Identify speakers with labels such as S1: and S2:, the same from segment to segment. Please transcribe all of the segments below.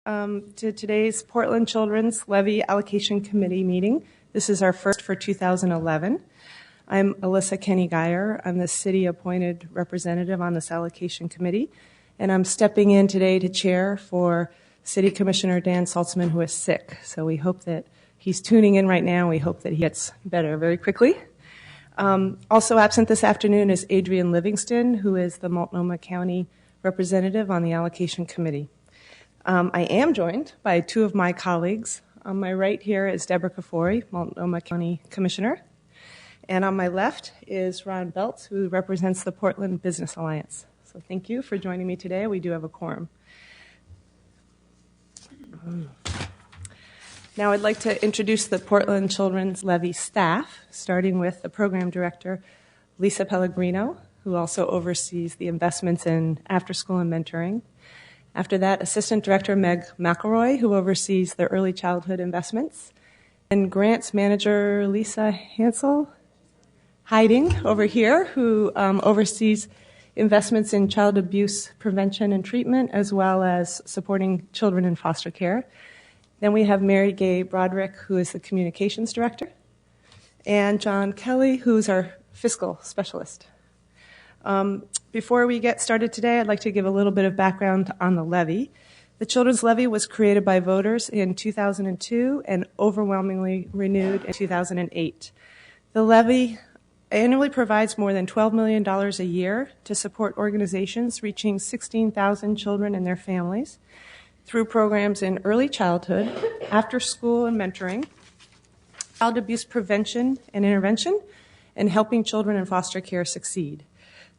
S1: To today's Portland Children's Levy Allocation Committee meeting. This is our first for 2011. I'm Alyssa Kenny-Geyer. I'm the city-appointed representative on this allocation committee, and I'm stepping in today to chair for City Commissioner Dan Saltzman, who is sick. So we hope that he's tuning in right now. We hope that he gets better very quickly. Also absent this afternoon is Adrian Livingston, who is the Multnomah County representative on the allocation committee. I am joined by two of my colleagues. On my right here is Deborah Kafori, Multnomah County Commissioner. And on my left is Ron Beltz, who represents the Portland Business Alliance. So thank you for joining me today. We do have a quorum. Now I'd like to introduce the Portland Children's Levy staff, starting with the program director, Lisa Pellegrino, who also oversees the investments in after-school and mentoring. After that, Assistant Director Meg McElroy, who oversees the early childhood investments. And Grants Manager Lisa Hansel, hiding over here, who oversees investments in child abuse prevention and treatment, as well as supporting children in foster care. Then we have Mary Gay Broderick, who is the Communications Director, and John Kelly, who's our Fiscal Specialist. Before we get started today, I'd like to give a little bit of background on the levy. The Children's Levy was created by voters in 2002 and overwhelmingly renewed in 2008. The levy annually provides more than $12 million a year to support organizations reaching 16,000 children and their families through programs in early childhood, after school and mentoring, child abuse prevention and intervention, and helping children in foster care succeed.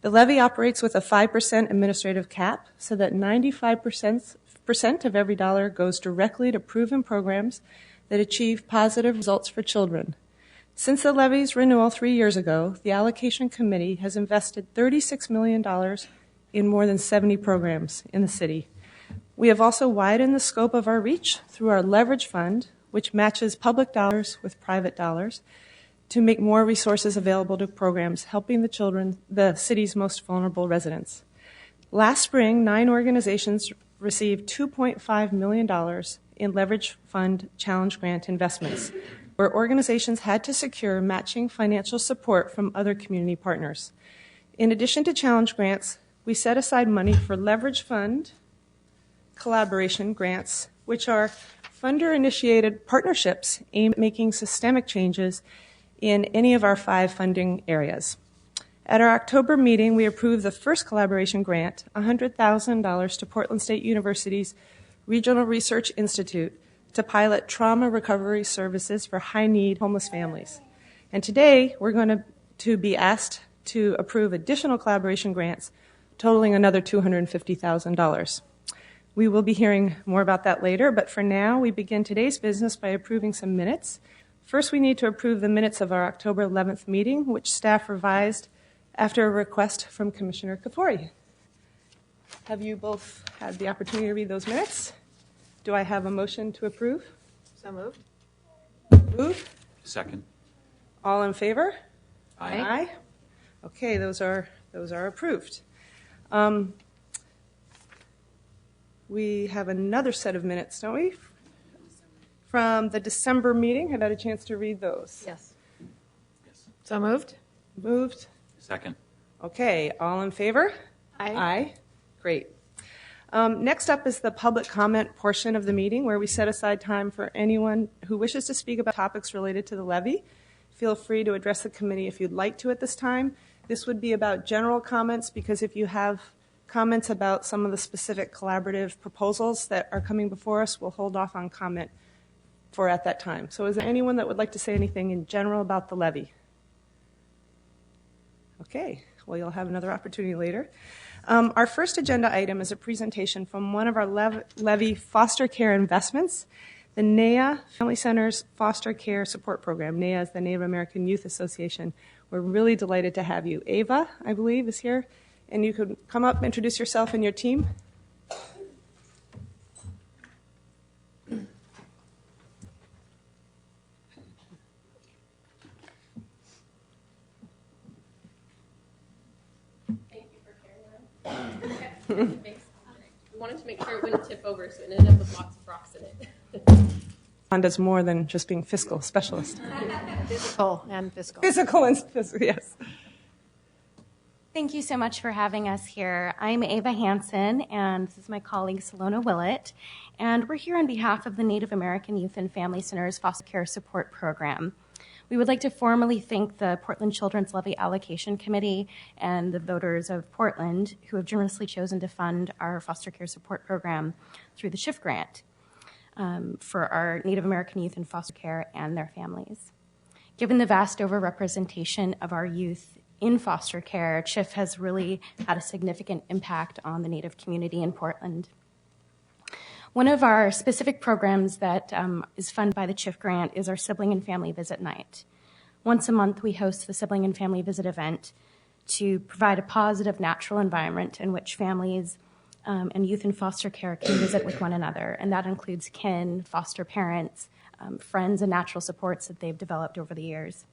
S1: The levy operates with a 5% administrative cap so that 95% of every dollar goes directly to proven programs that achieve positive results for children. Since the levy's renewal 3 years ago, the allocation committee has invested $36 million in more than 70 programs in the city. We have also widened the scope of our reach through our leverage fund, which matches public dollars with private dollars, to make more resources available to programs helping the city's most vulnerable residents. Last spring, 9 organizations received $2.5 million in leverage fund challenge grant investments, where organizations had to secure matching financial support from other community partners. In addition to challenge grants, we set aside money for leverage fund collaboration grants, which are funder-initiated partnerships aimed at making systemic changes in any of our 5 funding areas. At our October meeting, we approved the first collaboration grant, $100,000 to Portland State University's Regional Research Institute to pilot trauma recovery services for high-need homeless families. And today, we're going to be asked to approve additional collaboration grants totaling another $250,000. We will be hearing more about that later, but for now, we begin today's business by approving some minutes. First, we need to approve the minutes of our October 11th meeting, which staff revised after a request from Commissioner Kafori. Have you both had the opportunity to read those minutes? Do I have a motion to approve?
S2: So moved.
S1: Moved.
S3: Second.
S1: All in favor?
S2: Aye.
S1: Aye. Okay, those are approved. We have another set of minutes, don't we? From the December meeting. Have I had a chance to read those?
S2: Yes. So moved.
S1: Moved.
S3: Second.
S1: Okay, all in favor?
S2: Aye.
S1: Aye. Great. Next up is the public comment portion of the meeting, where we set aside time for anyone who wishes to speak about topics related to the levy. Feel free to address the committee if you'd like to at this time. This would be about general comments, because if you have comments about some of the specific collaborative proposals that are coming before us, we'll hold off on comment for at that time. So is there anyone that would like to say anything in general about the levy? Okay, well, you'll have another opportunity later. Our first agenda item is a presentation from one of our levy foster care investments, the NAEA Family Centers Foster Care Support Program. NAEA is the Native American Youth Association. We're really delighted to have you. Ava, I believe, is here, and you could come up, introduce yourself and your team.
S4: We want
S3: wanted to make sure it wouldn't tip over, so it ended up with lots of rocks in it.
S1: John does more than just being fiscal specialist.
S2: Physical and fiscal.
S1: Physical and fiscal, yes.
S4: Thank you so much for having us here. I'm Ava Hansen, and this is my colleague Salona Willett, and we're here on behalf of the Native American Youth and Family Center's Foster Care Support Program. We would like to formally thank the Portland Children's Levy Allocation Committee and the voters of Portland who have generously chosen to fund our foster care support program through the SHIFT grant for our Native American youth in foster care and their families. Given the vast overrepresentation of our youth in foster care, CHIF has really had a significant impact on the Native community in Portland. One of our specific programs that is funded by the CHIF grant is our Sibling and Family Visit Night. Once a month, we host the Sibling and Family Visit event to provide a positive, natural environment in which families and youth in foster care can visit with one another, and that includes kin, foster parents, friends, and natural supports that they've developed over the years,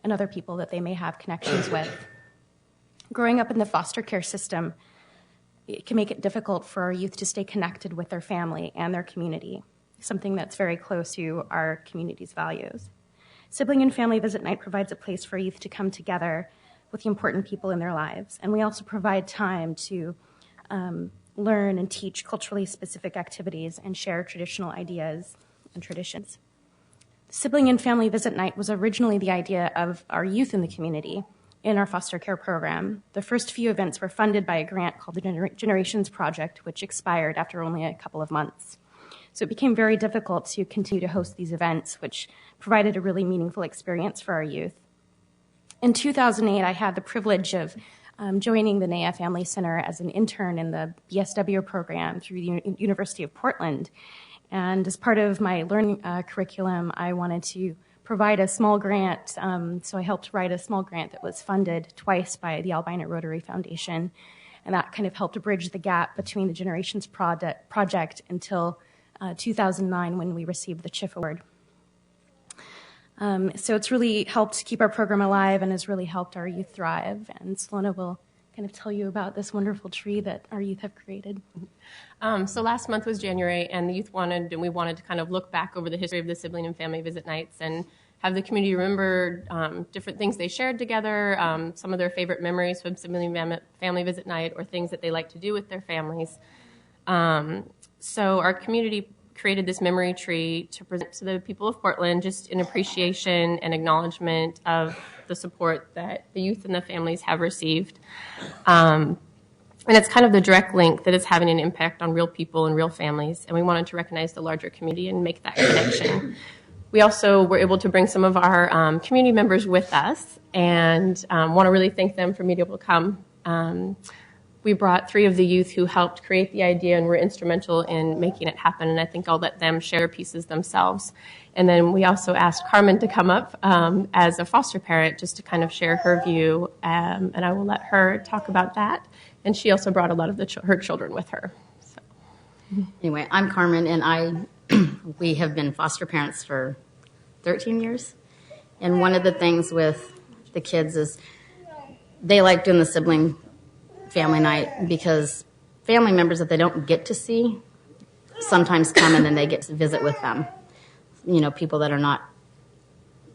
S4: and other people that they may have connections with. Growing up in the foster care system, it can make it difficult for our youth to stay connected with their family and their community, something that's very close to our community's values. Sibling and Family Visit Night provides a place for youth to come together with the important people in their lives, and we also provide time to learn and teach culturally specific activities and share traditional ideas and traditions. Sibling and Family Visit Night was originally the idea of our youth in the community in our foster care program. The first few events were funded by a grant called the Generations Project, which expired after only a couple of months. So it became very difficult to continue to host these events, which provided a really meaningful experience for our youth. In 2008, I had the privilege of joining the NAYA Family Center as an intern in the BSW program through the University of Portland. And as part of my learning curriculum, I wanted to provide a small grant. So I helped write a small grant that was funded twice by the Albina Rotary Foundation. And that kind of helped to bridge the gap between the Generations project until 2009 when we received the CHIF award. So it's really helped keep our program alive and has really helped our youth thrive. And Salona will kind of tell you about this wonderful tree that our youth have created.
S3: So last month was January, and the youth we wanted to kind of look back over the history of the Sibling and Family Visit Nights and have the community remember different things they shared together, some of their favorite memories from Sibling and Family Visit Night, or things that they like to do with their families. So our community created this memory tree to present to the people of Portland, just in appreciation and acknowledgement of the support that the youth and the families have received. And it's kind of the direct link that is having an impact on real people and real families, and we wanted to recognize the larger community and make that connection. We also were able to bring some of our community members with us, and want to really thank them for being able to come. We brought 3 of the youth who helped create the idea and were instrumental in making it happen, and I think I'll let them share pieces themselves. And then we also asked Carmen to come up as a foster parent just to kind of share her view, and I will let her talk about that. And she also brought a lot of her children with her. So.
S5: Anyway, I'm Carmen, and we have been foster parents for 13 years. And one of the things with the kids is they like doing the sibling family night because family members that they don't get to see sometimes come and then they get to visit with them. You know, people that are not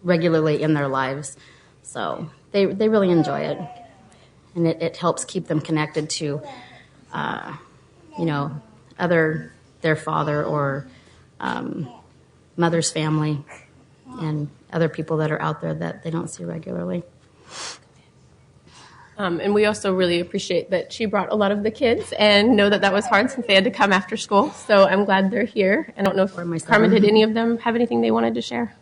S5: regularly in their lives. So they really enjoy it. And it helps keep them connected to, their father or mother's family and other people that are out there that they don't see regularly.
S3: And we also really appreciate that she brought a lot of the kids and know that was hard since they had to come after school. So I'm glad they're here. And I don't know if Carmen, did any of them have anything they wanted to share?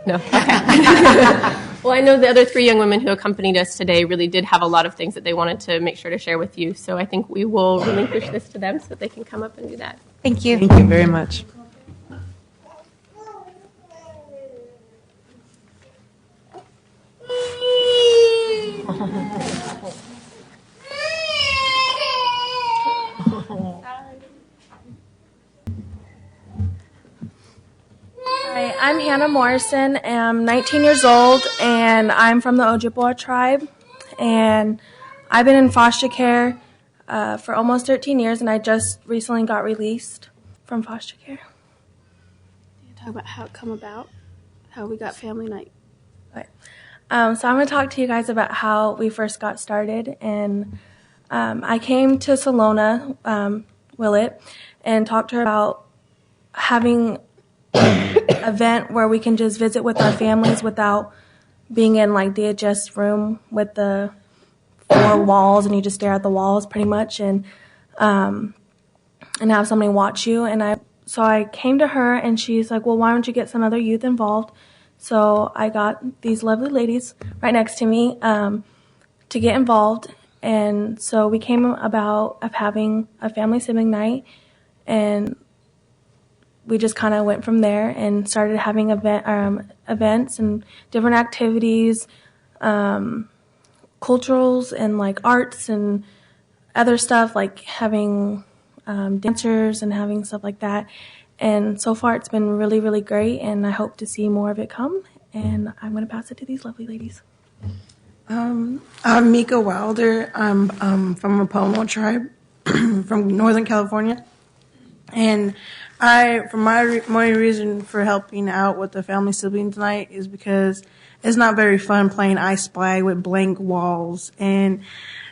S3: No? Okay. Well, I know the other 3 young women who accompanied us today really did have a lot of things that they wanted to make sure to share with you. So I think we will relinquish this to them so that they can come up and do that.
S4: Thank you.
S1: Thank you very much.
S6: Hi, I'm Hannah Morrison. I'm 19 years old, and I'm from the Ojibwa tribe. And I've been in foster care for almost 13 years, and I just recently got released from foster care.
S7: Talk about how it come about, how we got family night.
S6: Okay. So I'm going to talk to you guys about how we first got started. And I came to Salona Willett and talked to her about having an event where we can just visit with our families without being in like the adjust room with the 4 walls and you just stare at the walls pretty much and have somebody watch you. So I came to her and she's like, well, why don't you get some other youth involved? So I got these lovely ladies right next to me to get involved. And so we came about of having a family sibling night, and we just kind of went from there and started having events and different activities, culturals and like arts and other stuff, like having dancers and having stuff like that. And so far it's been really, really great, and I hope to see more of it come. And I'm going to pass it to these lovely ladies.
S8: I'm Mika Wilder. I'm from a Pomo tribe from Northern California. And my reason for helping out with the family siblings night is because it's not very fun playing I Spy with blank walls and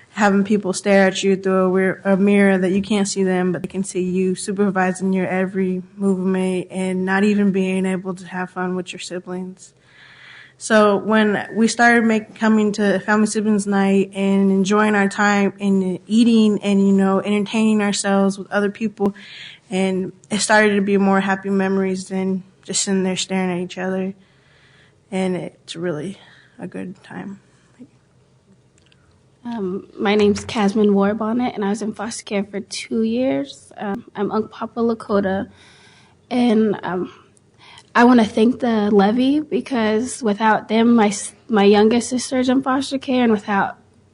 S8: having people stare at you through a mirror that you can't see them, but they can see you, supervising your every movement and not even being able to have fun with your siblings. So when we started coming to Family Siblings Night and enjoying our time and eating and, entertaining ourselves with other people, and it started to be more happy memories than just sitting there staring at each other. And it's really a good time.
S7: My name's Casman Warbonnet, and I was in foster care for 2 years. I'm Unc Papa Lakota, and I want to thank the Levy, because without them, my youngest sister's in foster care, and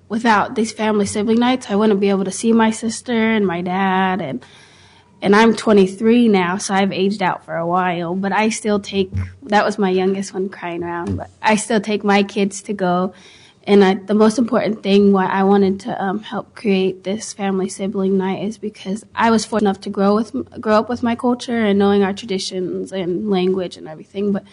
S7: without these family sibling nights, I wouldn't be able to see my sister and my dad, and I'm 23 now, so I've aged out for a while, but I still that was my youngest one crying around, but I still take my kids to go. And the most important thing why I wanted to help create this family sibling night is because I was fortunate enough to grow up with my culture and knowing our traditions and language and everything. But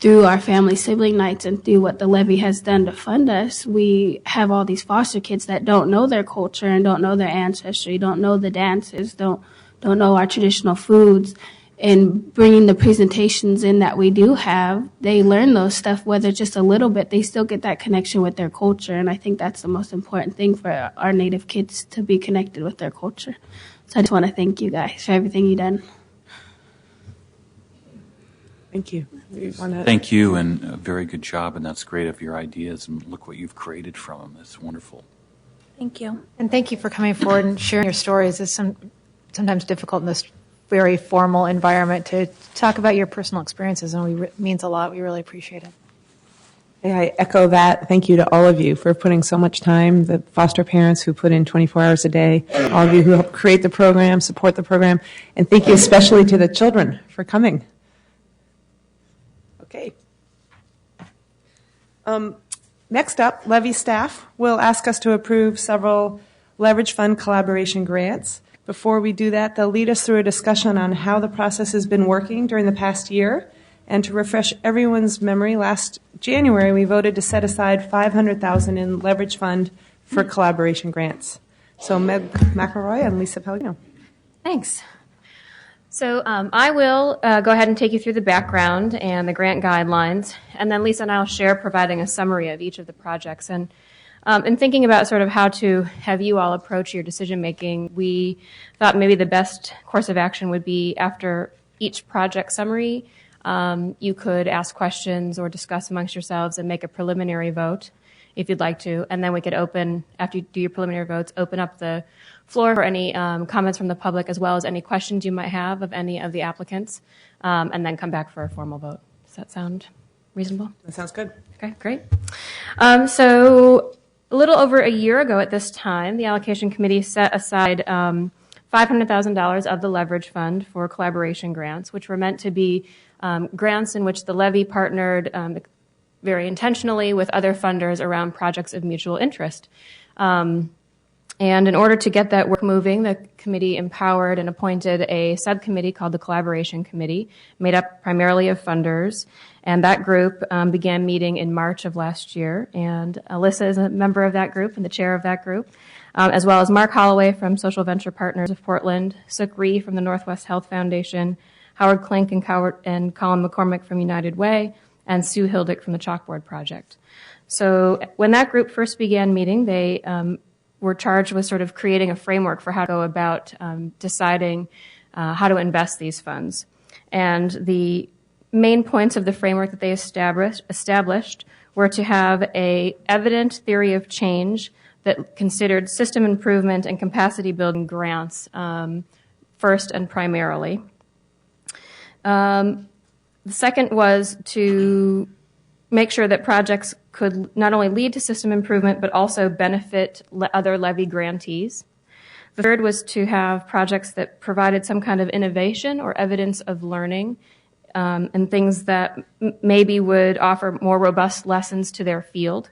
S7: through our family sibling nights and through what the Levy has done to fund us, we have all these foster kids that don't know their culture and don't know their ancestry, don't know the dances, don't know our traditional foods. And bringing the presentations in that we do have, they learn those stuff, whether just a little bit, they still get that connection with their culture. And I think that's the most important thing for our Native kids, to be connected with their culture. So I just want to thank you guys for everything you've done.
S1: Thank you.
S9: Thank you, and a very good job, and that's great of your ideas, and look what you've created from them. It's wonderful.
S6: Thank you.
S2: And thank you for coming forward and sharing your stories. It's sometimes difficult in this very formal environment to talk about your personal experiences, and it means a lot. We really appreciate it.
S1: Yeah, I echo that. Thank you to all of you for putting so much time, the foster parents who put in 24 hours a day, all of you who help create the program, support the program, and thank you especially to the children for coming. Okay. Next up, Levy staff will ask us to approve several Leverage Fund collaboration grants. Before we do that, they'll lead us through a discussion on how the process has been working during the past year. And to refresh everyone's memory, last January we voted to set aside $500,000 in Leverage Fund for collaboration grants. So Meg McElroy and Lisa Pellegrino.
S10: Thanks. So I will go ahead and take you through the background and the grant guidelines, and then Lisa and I will share providing a summary of each of the projects. And in thinking about sort of how to have you all approach your decision making, we thought maybe the best course of action would be after each project summary, you could ask questions or discuss amongst yourselves and make a preliminary vote if you'd like to. And then we could open, after you do your preliminary votes, open up the floor for any comments from the public, as well as any questions you might have of any of the applicants, and then come back for a formal vote. Does that sound reasonable?
S1: That sounds good.
S10: Okay, great. So a little over a year ago at this time, the allocation committee set aside $500,000 of the Leverage Fund for collaboration grants, which were meant to be grants in which the Levy partnered very intentionally with other funders around projects of mutual interest. And in order to get that work moving, the committee empowered and appointed a subcommittee called the Collaboration Committee, made up primarily of funders. And that group began meeting in March of last year. And Alyssa is a member of that group and the chair of that group, as well as Mark Holloway from Social Venture Partners of Portland, Suk Ree from the Northwest Health Foundation, Howard Klink and Colin McCormick from United Way, and Sue Hildick from the Chalkboard Project. So when that group first began meeting, they were charged with sort of creating a framework for how to go about deciding how to invest these funds. And the main points of the framework that they established were to have a evident theory of change that considered system improvement and capacity building grants first and primarily. The second was to make sure that projects could not only lead to system improvement, but also benefit other Levy grantees. The third was to have projects that provided some kind of innovation or evidence of learning, and things that maybe would offer more robust lessons to their field.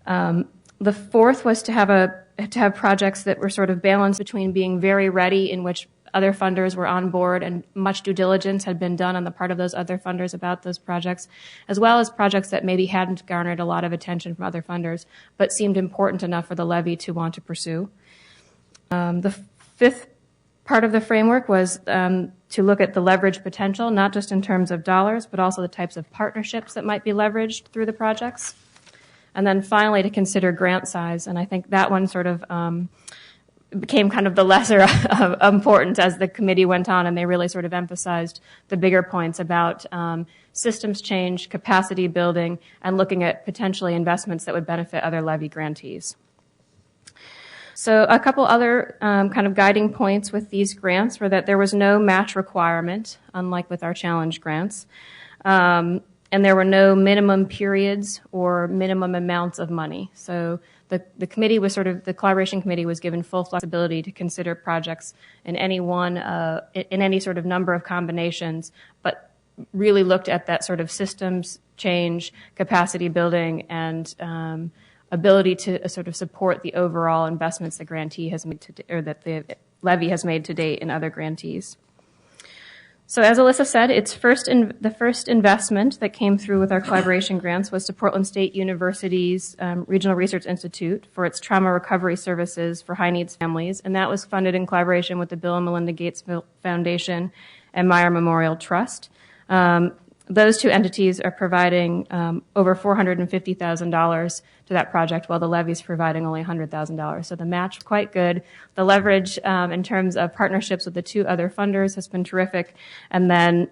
S10: The fourth was to have projects that were sort of balanced between being very ready, in which other funders were on board and much due diligence had been done on the part of those other funders about those projects, as well as projects that maybe hadn't garnered a lot of attention from other funders, but seemed important enough for the Levy to want to pursue. The fifth part of the framework was to look at the leverage potential, not just in terms of dollars, but also the types of partnerships that might be leveraged through the projects. And then finally, to consider grant size. And I think that one sort of became kind of the lesser of importance as the committee went on, and they really sort of emphasized the bigger points about systems change, capacity building, and looking at potentially investments that would benefit other Levy grantees. So a couple other kind of guiding points with these grants were that there was no match requirement, unlike with our challenge grants, and there were no minimum periods or minimum amounts of money. So the committee was the Collaboration Committee was given full flexibility to consider projects in any sort of number of combinations, but really looked at that sort of systems change, capacity building, and ability to sort of support the overall investments the grantee has made or that the Levy has made to date in other grantees. So as Alyssa said, the first investment that came through with our collaboration grants was to Portland State University's Regional Research Institute for its trauma recovery services for high needs families, and that was funded in collaboration with the Bill and Melinda Gates Foundation and Meyer Memorial Trust. Those two entities are providing over $450,000 to that project, while the Levy is providing only $100,000. So the match quite good. The leverage in terms of partnerships with the two other funders has been terrific. And then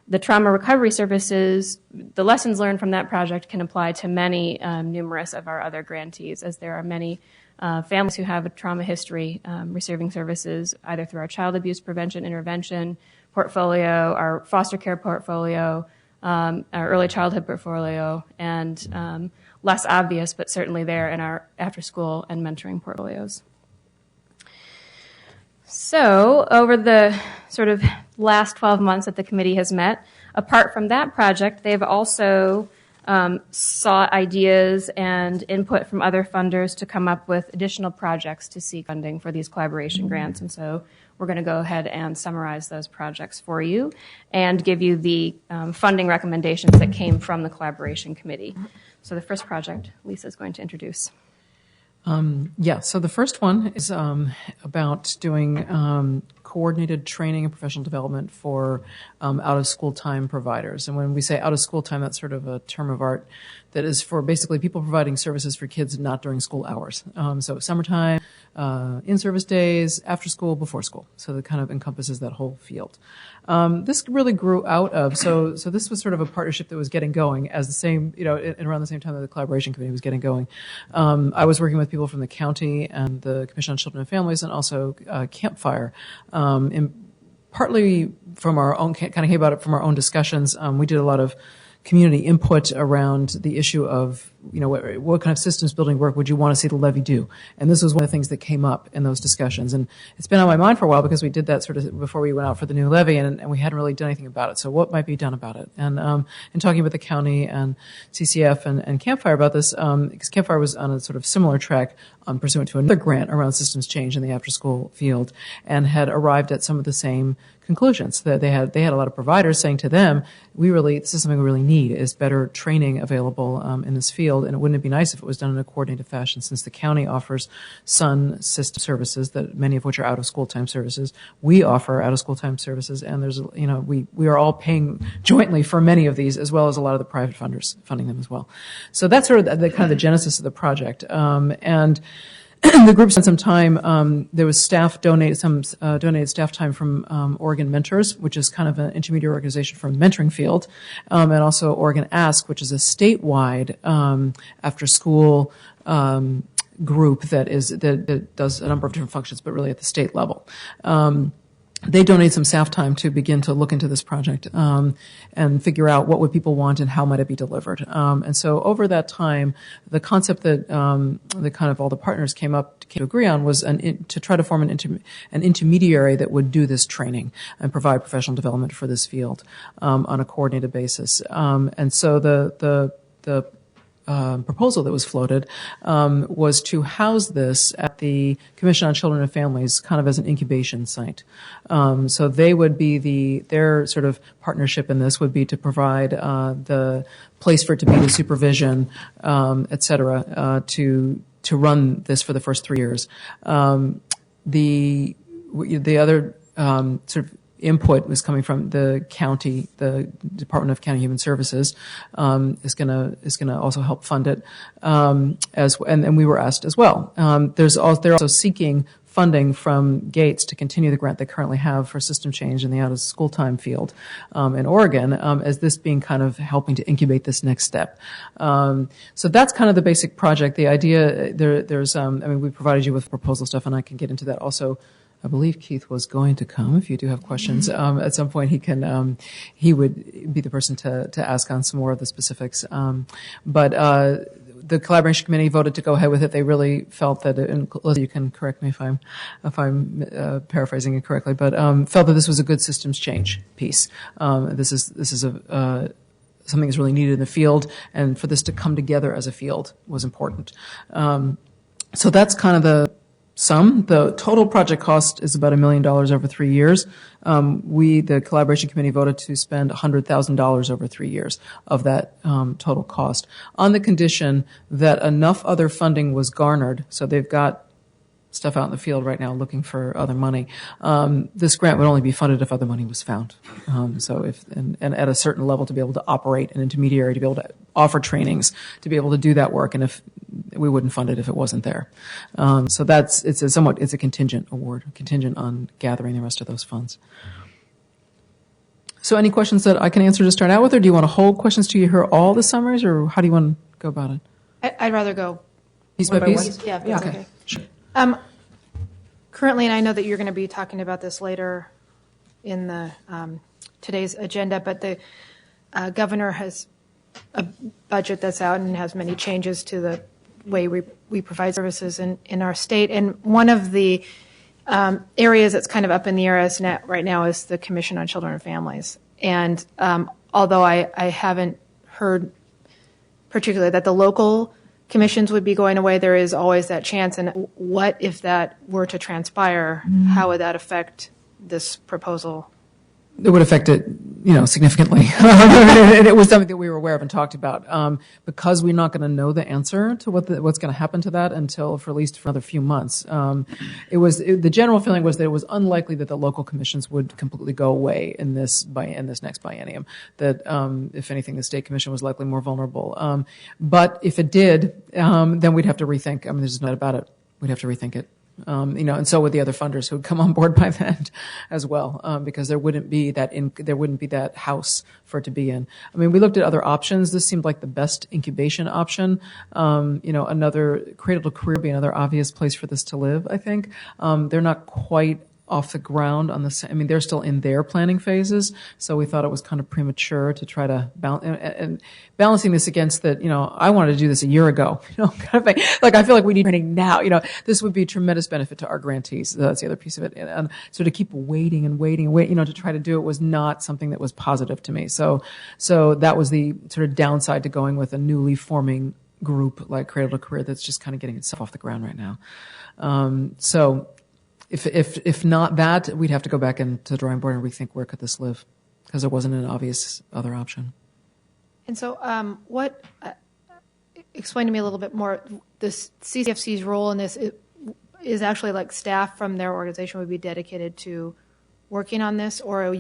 S10: the trauma recovery services, the lessons learned from that project can apply to many numerous of our other grantees, as there are many families who have a trauma history receiving services either through our child abuse prevention intervention portfolio, our foster care portfolio, our early childhood portfolio, and less obvious, but certainly there in our after-school and mentoring portfolios. So over the sort of last 12 months that the committee has met, apart from that project, they've also sought ideas and input from other funders to come up with additional projects to seek funding for these collaboration grants. And so we're going to go ahead and summarize those projects for you and give you the funding recommendations that came from the collaboration committee. So the first project, Lisa is going to introduce.
S11: So the first one is about doing coordinated training and professional development for out-of-school time providers. And when we say out-of-school time, that's sort of a term of art that is for basically people providing services for kids not during school hours. So summertime, in-service days, after school, before school. So that kind of encompasses that whole field. This really grew out of, so this was sort of a partnership that was getting going as the same, and around the same time that the collaboration committee was getting going. I was working with people from the county and the Commission on Children and Families and also Campfire. Partly from our own, kind of came about it from our own discussions. We did a lot of community input around the issue of what kind of systems building work would you want to see the levy do? And this was one of the things that came up in those discussions. And it's been on my mind for a while because we did that sort of before we went out for the new levy, and we hadn't really done anything about it. So what might be done about it? And in talking with the county and CCF and Campfire about this, because Campfire was on a sort of similar track pursuant to another grant around systems change in the after-school field, and had arrived at some of the same conclusions. That they had a lot of providers saying to them, this is something we really need, is better training available in this field, and wouldn't it be nice if it was done in a coordinated fashion, since the county offers SUN system services, that many of which are out-of-school time services. We offer out-of-school time services, and there's, we are all paying jointly for many of these, as well as a lot of the private funders funding them as well. So that's sort of the kind of the genesis of the project. And the group spent some time. There was donated staff time from Oregon Mentors, which is kind of an intermediate organization for the mentoring field, and also Oregon Ask, which is a statewide after-school group that does a number of different functions, but really at the state level. They donated some staff time to begin to look into this project and figure out what would people want and how might it be delivered. And so over that time, the concept that the kind of all the partners came to agree on was to try to form an intermediary that would do this training and provide professional development for this field on a coordinated basis. And so the proposal that was floated was to house this at the Commission on Children and Families, kind of as an incubation site. So they would be their sort of partnership in this would be to provide the place for it to be, the supervision, et cetera, to run this for the first 3 years. The other sort of input was coming from the county. The Department of County Human Services is going to also help fund it, and we were asked as well. They're also seeking funding from Gates to continue the grant they currently have for system change in the out-of-school time field in Oregon, as this being kind of helping to incubate this next step. So that's kind of the basic project. The idea we provided you with proposal stuff, and I can get into that also. I believe Keith was going to come. If you do have questions, at some point he would be the person to ask on some more of the specifics. But the collaboration committee voted to go ahead with it. They really felt that, and you can correct me if I'm paraphrasing it correctly, but felt that this was a good systems change piece. This is something that's really needed in the field, and for this to come together as a field was important. So that's kind of the total project cost is about $1 million over 3 years. The collaboration committee voted to spend $100,000 over 3 years of that total cost, on the condition that enough other funding was garnered. So they've got stuff out in the field right now looking for other money. This grant would only be funded if other money was found. So and at a certain level to be able to operate an intermediary, to be able to offer trainings, to be able to do that work, and if we wouldn't fund it if it wasn't there. So it's a contingent award, contingent on gathering the rest of those funds. So any questions that I can answer to start out with, or do you want to hold questions till you hear all the summaries, or how do you want to go about it?
S2: I'd rather go
S11: piece by piece.
S2: Yeah, that's okay.
S11: Sure.
S2: Currently, and I know that you're going to be talking about this later in the today's agenda, but the governor has a budget that's out and has many changes to the way we provide services in our state. And one of the areas that's kind of up in the air right now is the Commission on Children and Families. And although I haven't heard particularly that the local commissions would be going away, there is always that chance. And what if that were to transpire? How would that affect this proposal?
S11: It would affect it, significantly. And it was something that we were aware of and talked about. Because we're not going to know the answer to what's going to happen to that until for at least for another few months. The general feeling was that it was unlikely that the local commissions would completely go away in this next biennium. That, if anything, the state commission was likely more vulnerable. But if it did, then we'd have to rethink. There's no doubt about it. We'd have to rethink it. And so would the other funders who would come on board by then as well, because there wouldn't be that house for it to be in. We looked at other options. This seemed like the best incubation option. Another Cradle to Career would be another obvious place for this to live, I think. They're not quite off the ground on the. I mean, they're still in their planning phases, so we thought it was kind of premature to try to balance and balancing this against that. I wanted to do this a year ago. Kind of thing. Like I feel like we need training now. This would be a tremendous benefit to our grantees. That's the other piece of it. And so to keep waiting, to try to do it was not something that was positive to me. So that was the sort of downside to going with a newly forming group like Cradle to Career that's just kind of getting itself off the ground right now. So if not that, we'd have to go back into the drawing board and rethink where could this live, because there wasn't an obvious other option.
S2: And so explain to me a little bit more, this CCFC's role in this is actually like staff from their organization would be dedicated to working on this, or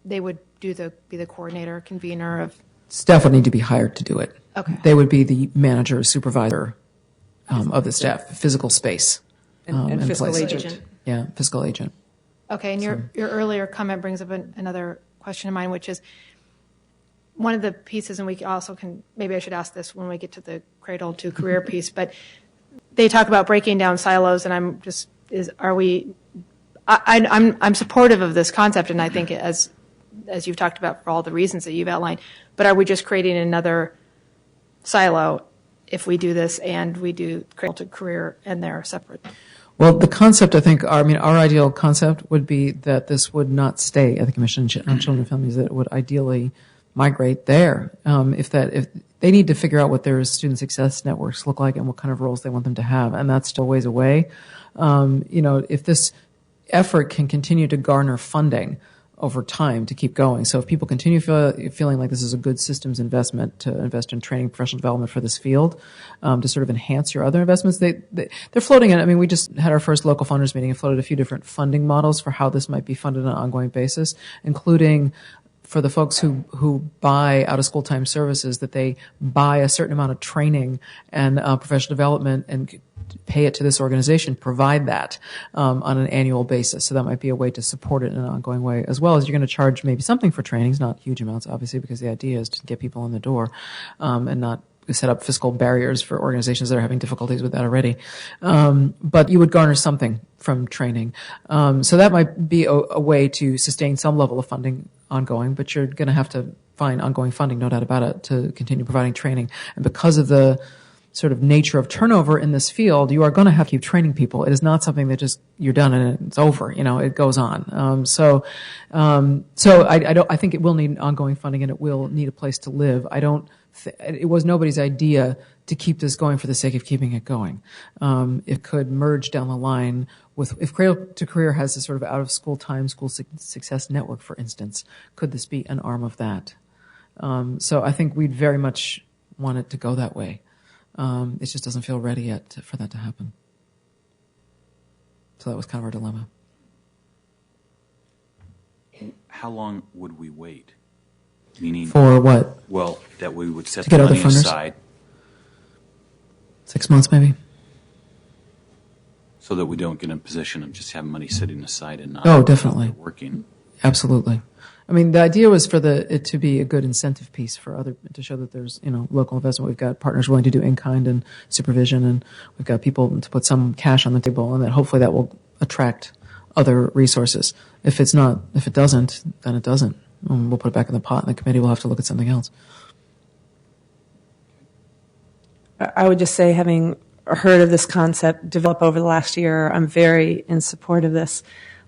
S2: they would be the coordinator, convener of.
S11: Staff would need to be hired to do it.
S2: Okay.
S11: They would be the manager, supervisor of the staff, physical space.
S1: And fiscal
S11: place.
S1: agent.
S11: Yeah, fiscal agent.
S2: Okay, and your earlier comment brings up another question of mine, which is one of the pieces, and we also maybe I should ask this when we get to the Cradle to Career piece, but they talk about breaking down silos, and I'm supportive of this concept, and I think as you've talked about for all the reasons that you've outlined, but are we just creating another silo if we do this and we do Cradle to Career and they're separate?
S11: Well, the concept, I think, our ideal concept would be that this would not stay at the Commission on Children and Families, that it would ideally migrate there. If they need to figure out what their student success networks look like and what kind of roles they want them to have, and that's still ways away. If this effort can continue to garner funding over time to keep going. So if people continue feeling like this is a good systems investment to invest in training, professional development for this field, to sort of enhance your other investments, they're floating it. I mean, we just had our first local funders meeting and floated a few different funding models for how this might be funded on an ongoing basis, including for the folks who buy out of school time services, that they buy a certain amount of training and professional development and pay it to this organization, provide that on an annual basis. So that might be a way to support it in an ongoing way, as well as you're going to charge maybe something for trainings, not huge amounts, obviously, because the idea is to get people in the door and not set up fiscal barriers for organizations that are having difficulties with that already. But you would garner something from training. So that might be a way to sustain some level of funding ongoing, but you're going to have to find ongoing funding, no doubt about it, to continue providing training. And because of the sort of nature of turnover in this field, you are going to have to keep training people. It is not something that just you're done and it's over. It goes on. So I think it will need ongoing funding and it will need a place to live. It was nobody's idea to keep this going for the sake of keeping it going. It could merge down the line if Cradle to Career has a sort of out of school time, school success network, for instance, could this be an arm of that? So I think we'd very much want it to go that way. It just doesn't feel ready yet for that to happen. So that was kind of our dilemma.
S9: How long would we wait? Meaning
S11: for what?
S9: Well, that we would set
S11: to get
S9: the
S11: other
S9: money
S11: funders?
S9: aside.
S11: 6 months, maybe.
S9: So that we don't get in a position of just having money sitting aside and not
S11: definitely
S9: working.
S11: Absolutely. I mean, the idea was for it to be a good incentive piece to show that there's, local investment. We've got partners willing to do in-kind and supervision, and we've got people to put some cash on the table, and that hopefully that will attract other resources. If it doesn't, then it doesn't. We'll put it back in the pot, and the committee will have to look at something else.
S1: I would just say, having heard of this concept develop over the last year, I'm very in support of this.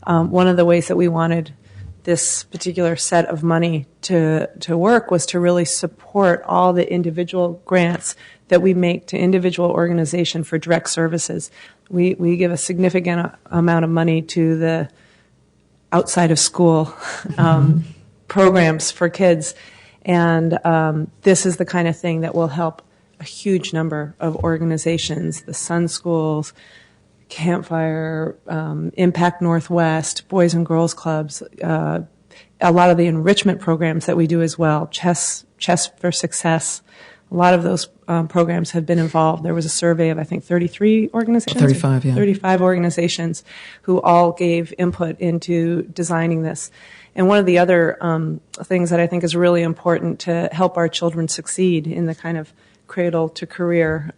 S1: One of the ways that we wanted this particular set of money to work was to really support all the individual grants that we make to individual organization for direct services. We give a significant amount of money to the outside of school programs for kids, and this is the kind of thing that will help a huge number of organizations, the Sun Schools, Campfire, Impact Northwest, Boys and Girls Clubs, a lot of the enrichment programs that we do as well, Chess for Success. A lot of those programs have been involved. There was a survey of, I think, 33 organizations?
S11: 35, yeah.
S1: 35 organizations who all gave input into designing this. And one of the other things that I think is really important to help our children succeed in the kind of cradle to career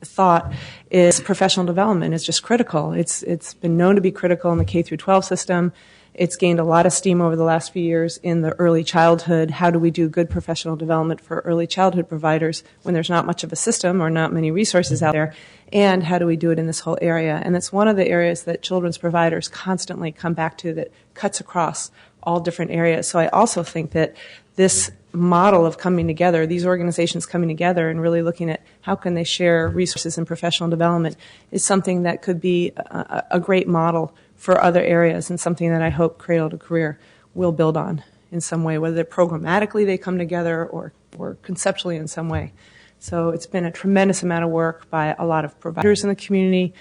S1: thought is professional development is just critical. It's been known to be critical in the K through 12 system. It's gained a lot of steam over the last few years in the early childhood. How do we do good professional development for early childhood providers when there's not much of a system or not many resources out there? And how do we do it in this whole area? And it's one of the areas that children's providers constantly come back to that cuts across all different areas. So I also think that this model of coming together, these organizations coming together and really looking at how can they share resources in professional development is something that could be a great model for other areas and something that I hope Cradle to Career will build on in some way, whether programmatically they come together or conceptually in some way. So it's been a tremendous amount of work by a lot of providers in the community,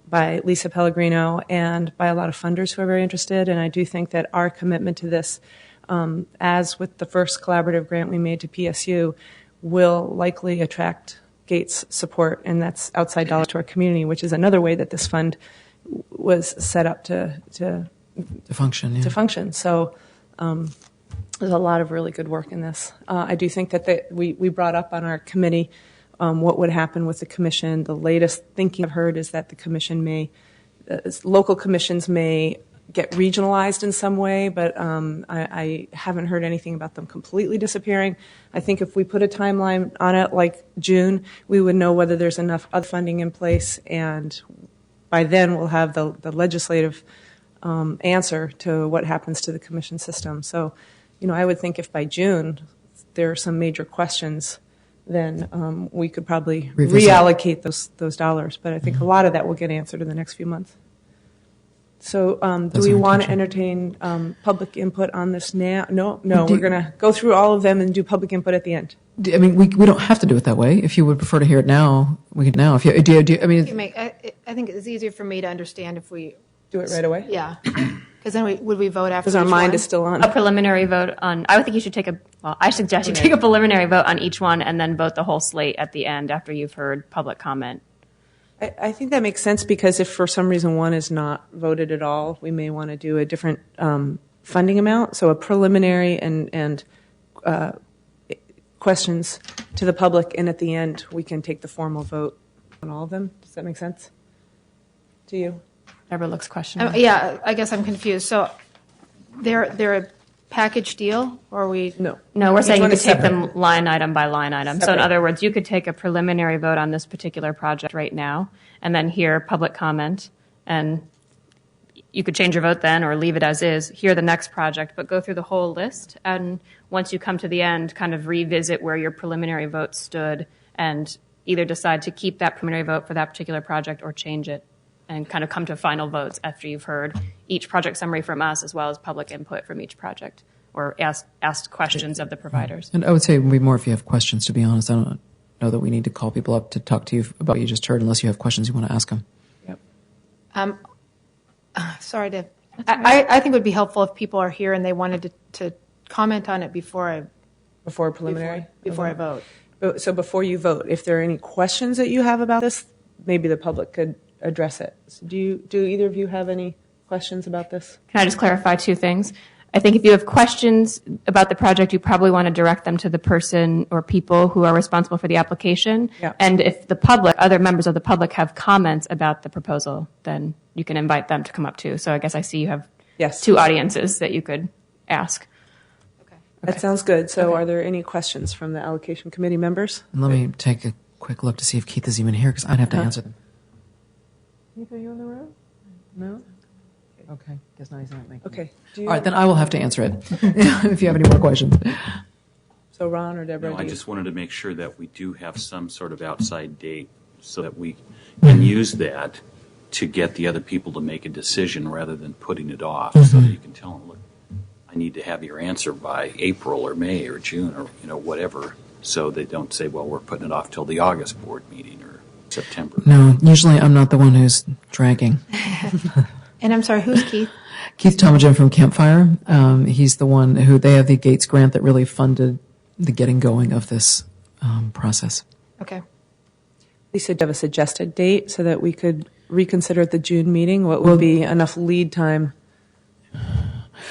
S1: by Lisa Pellegrino, and by a lot of funders who are very interested. And I do think that our commitment to this, as with the first collaborative grant we made to PSU, will likely attract Gates support, and that's outside dollars to our community, which is another way that this fund was set up to
S11: function. Yeah.
S1: To function. So there's a lot of really good work in this. I do think that we brought up on our committee what would happen with the commission. The latest thinking I've heard is that the commission local commissions may get regionalized in some way, but I haven't heard anything about them completely disappearing. I think if we put a timeline on it like June, we would know whether there's enough other funding in place, and by then we'll have the legislative answer to what happens to the commission system. So, I would think if by June there are some major questions, then we could probably reallocate those dollars. But I think a lot of that will get answered in the next few months. So do we want to entertain public input on this now? No, we're going to go through all of them and do public input at the end.
S11: I mean, we don't have to do it that way. If you would prefer to hear it now, we could now. If you do, I mean,
S2: I think it's easier for me to understand if we
S1: do it right away.
S2: Yeah, because then would we vote after?
S1: Because our mind is still on
S10: a preliminary vote on. I would think you should I suggest you take a preliminary vote on each one and then vote the whole slate at the end after you've heard public comment.
S1: I think that makes sense, because if for some reason one is not voted at all, we may want to do a different funding amount. So a preliminary and questions to the public, and at the end we can take the formal vote on all of them. Does that make sense to you?
S10: Deborah looks questionable.
S2: Yeah, I guess I'm confused. So they're a package deal, or are we?
S1: No,
S10: we're saying you could take them line item by line item.
S1: Separate.
S10: So in other words, you could take a preliminary vote on this particular project right now and then hear public comment, and you could change your vote then or leave it as is, hear the next project, but go through the whole list, and once you come to the end, kind of revisit where your preliminary vote stood and either decide to keep that preliminary vote for that particular project or change it, and kind of come to final votes after you've heard each project summary from us as well as public input from each project, or asked questions of the providers.
S11: And I would say it would be more if you have questions, to be honest. I don't know that we need to call people up to talk to you about what you just heard unless you have questions you want to ask them.
S2: Yep. Sorry to... I think it would be helpful if people are here and they wanted to comment on it before
S1: preliminary?
S2: Before I vote.
S1: So before you vote, if there are any questions that you have about this, maybe the public could address it. So do either of you have any questions about this?
S10: Can I just clarify two things? I think if you have questions about the project, you probably want to direct them to the person or people who are responsible for the application.
S1: Yeah.
S10: And if the public, other members of the public have comments about the proposal, then you can invite them to come up too. So I guess I see you have two audiences that you could ask.
S2: Okay.
S1: That sounds good. So are there any questions from the allocation committee members?
S11: And let me take a quick look to see if Keith is even here, because I'd have to answer them.
S1: Are you on the road? No?
S11: Okay. Guess not. He's not making.
S1: Okay.
S11: All right, then I will have to answer it if you have any more questions.
S1: So Ron or Deborah?
S9: I just wanted to make sure that we do have some sort of outside date so that we can use that to get the other people to make a decision rather than putting it off, so that you can tell them, look, I need to have your answer by April or May or June or whatever, so they don't say, well, we're putting it off till the August board meeting or September.
S11: No, usually I'm not the one who's dragging.
S2: And I'm sorry, who's Keith?
S11: Keith Tomajan from Campfire. He's the one they have the Gates grant that really funded the getting going of this process.
S2: Okay.
S1: Lisa, do you have a suggested date so that we could reconsider at the June meeting? What would be enough lead time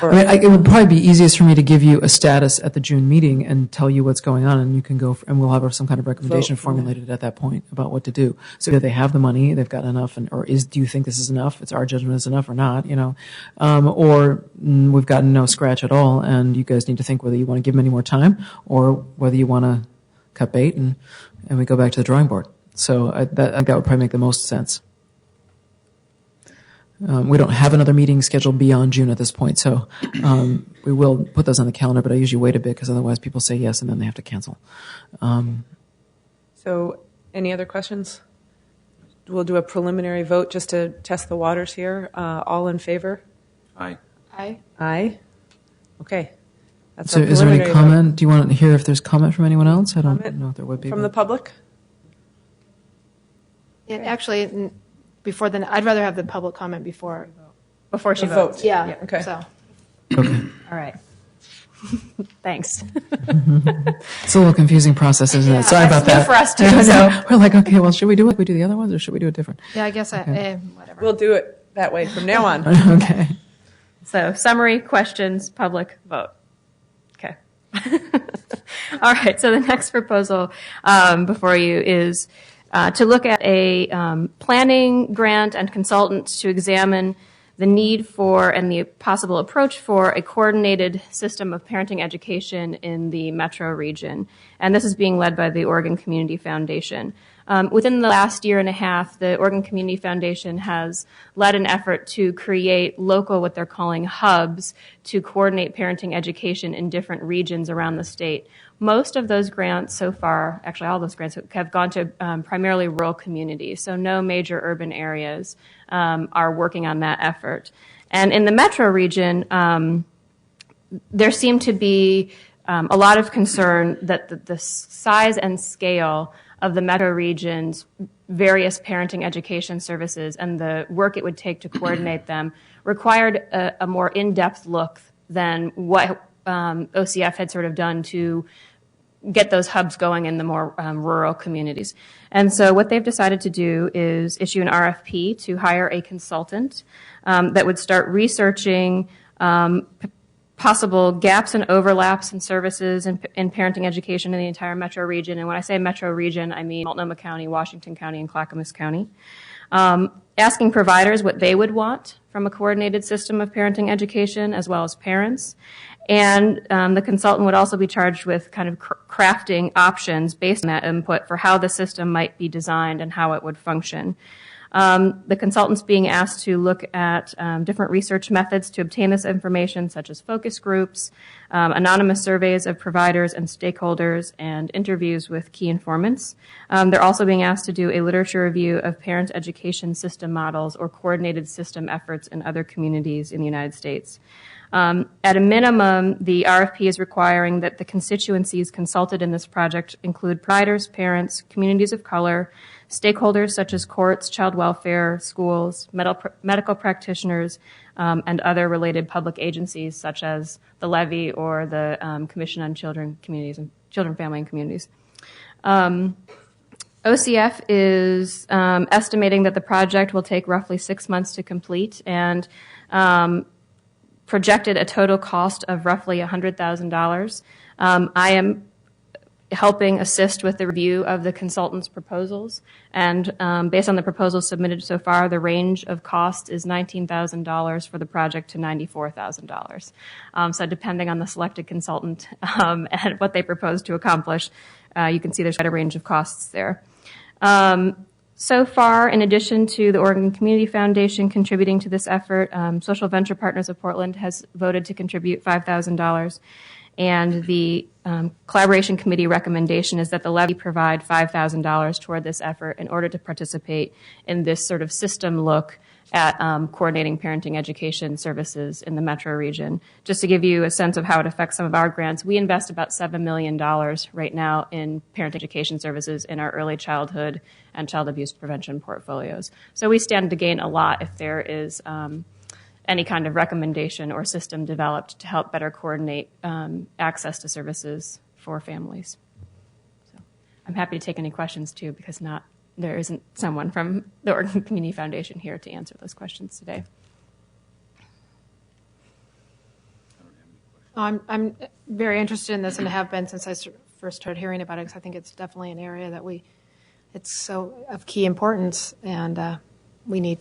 S11: I mean, it would probably be easiest for me to give you a status at the June meeting and tell you what's going on, and you can go, and we'll have some kind of recommendation formulated at that point about what to do. So do they have the money? They've got enough, or do you think this is enough? It's our judgment is enough or not, or we've got no scratch at all, and you guys need to think whether you want to give them any more time or whether you want to cut bait and we go back to the drawing board. So I think that would probably make the most sense. We don't have another meeting scheduled beyond June at this point, so we will put those on the calendar, but I usually wait a bit because otherwise people say yes and then they have to cancel.
S1: So any other questions? We'll do a preliminary vote just to test the waters here. All in favor?
S9: Aye.
S2: Aye.
S1: Aye. Okay. That's
S11: So
S1: our
S11: is there any
S1: preliminary
S11: comment? Do you want to hear if there's comment from anyone else? I don't
S1: Comment
S11: know if there would be.
S1: vote. From the public?
S2: Yeah, actually, before then, I'd rather have the public comment before
S10: Before she
S1: The
S10: votes.
S1: vote.
S2: Yeah.
S1: Okay.
S2: So.
S11: Okay.
S10: All right. Thanks.
S11: It's a little confusing process, isn't it? Sorry about
S10: It's new
S11: that.
S10: for us too, so.
S11: We're like, okay, well, should we do like we do the other ones or should we do it different?
S2: Yeah, I guess whatever.
S1: We'll do it that way from now on.
S11: Okay.
S10: So summary, questions, public, vote. Okay. All right. So the next proposal before you is to look at a planning grant and consultants to examine the need for and the possible approach for a coordinated system of parenting education in the metro region. And this is being led by the Oregon Community Foundation. Within the last year and a half, the Oregon Community Foundation has led an effort to create local, what they're calling hubs, to coordinate parenting education in different regions around the state. Most of those grants so far, actually all those grants, have gone to primarily rural communities, so no major urban areas are working on that effort. And in the metro region, there seemed to be a lot of concern that the size and scale of the metro region's various parenting education services and the work it would take to coordinate them required a more in-depth look than what OCF had sort of done to get those hubs going in the more rural communities. And so what they've decided to do is issue an RFP to hire a consultant that would start researching possible gaps and overlaps in services in parenting education in the entire metro region. And when I say metro region, I mean Multnomah County, Washington County, and Clackamas County. Asking providers what they would want from a coordinated system of parenting education, as well as parents. And the consultant would also be charged with kind of crafting options based on that input for how the system might be designed and how it would function. The consultant's being asked to look at different research methods to obtain this information, such as focus groups, anonymous surveys of providers and stakeholders, and interviews with key informants. They're also being asked to do a literature review of parent education system models or coordinated system efforts in other communities in the United States. At a minimum, the RFP is requiring that the constituencies consulted in this project include providers, parents, communities of color, stakeholders such as courts, child welfare, schools, medical practitioners, and other related public agencies such as the Levy or the Commission on Children, Family, and Communities. OCF is estimating that the project will take roughly 6 months to complete and projected a total cost of roughly $100,000. I am helping assist with the review of the consultant's proposals, and based on the proposals submitted so far, the range of cost is $19,000 for the project to $94,000. So depending on the selected consultant and what they propose to accomplish, you can see there's quite a range of costs there. So far, in addition to the Oregon Community Foundation contributing to this effort, Social Venture Partners of Portland has voted to contribute $5,000, and the Collaboration Committee recommendation is that the Levy provide $5,000 toward this effort in order to participate in this sort of system look at coordinating parenting education services in the metro region. Just to give you a sense of how it affects some of our grants, we invest about $7 million right now in parent education services in our early childhood and child abuse prevention portfolios. So we stand to gain a lot if there is any kind of recommendation or system developed to help better coordinate access to services for families. So I'm happy to take any questions too, because there isn't someone from the Oregon Community Foundation here to answer those questions today.
S2: I'm very interested in this and have been since I first started hearing about it, because I think it's definitely an area that it's so of key importance, and we need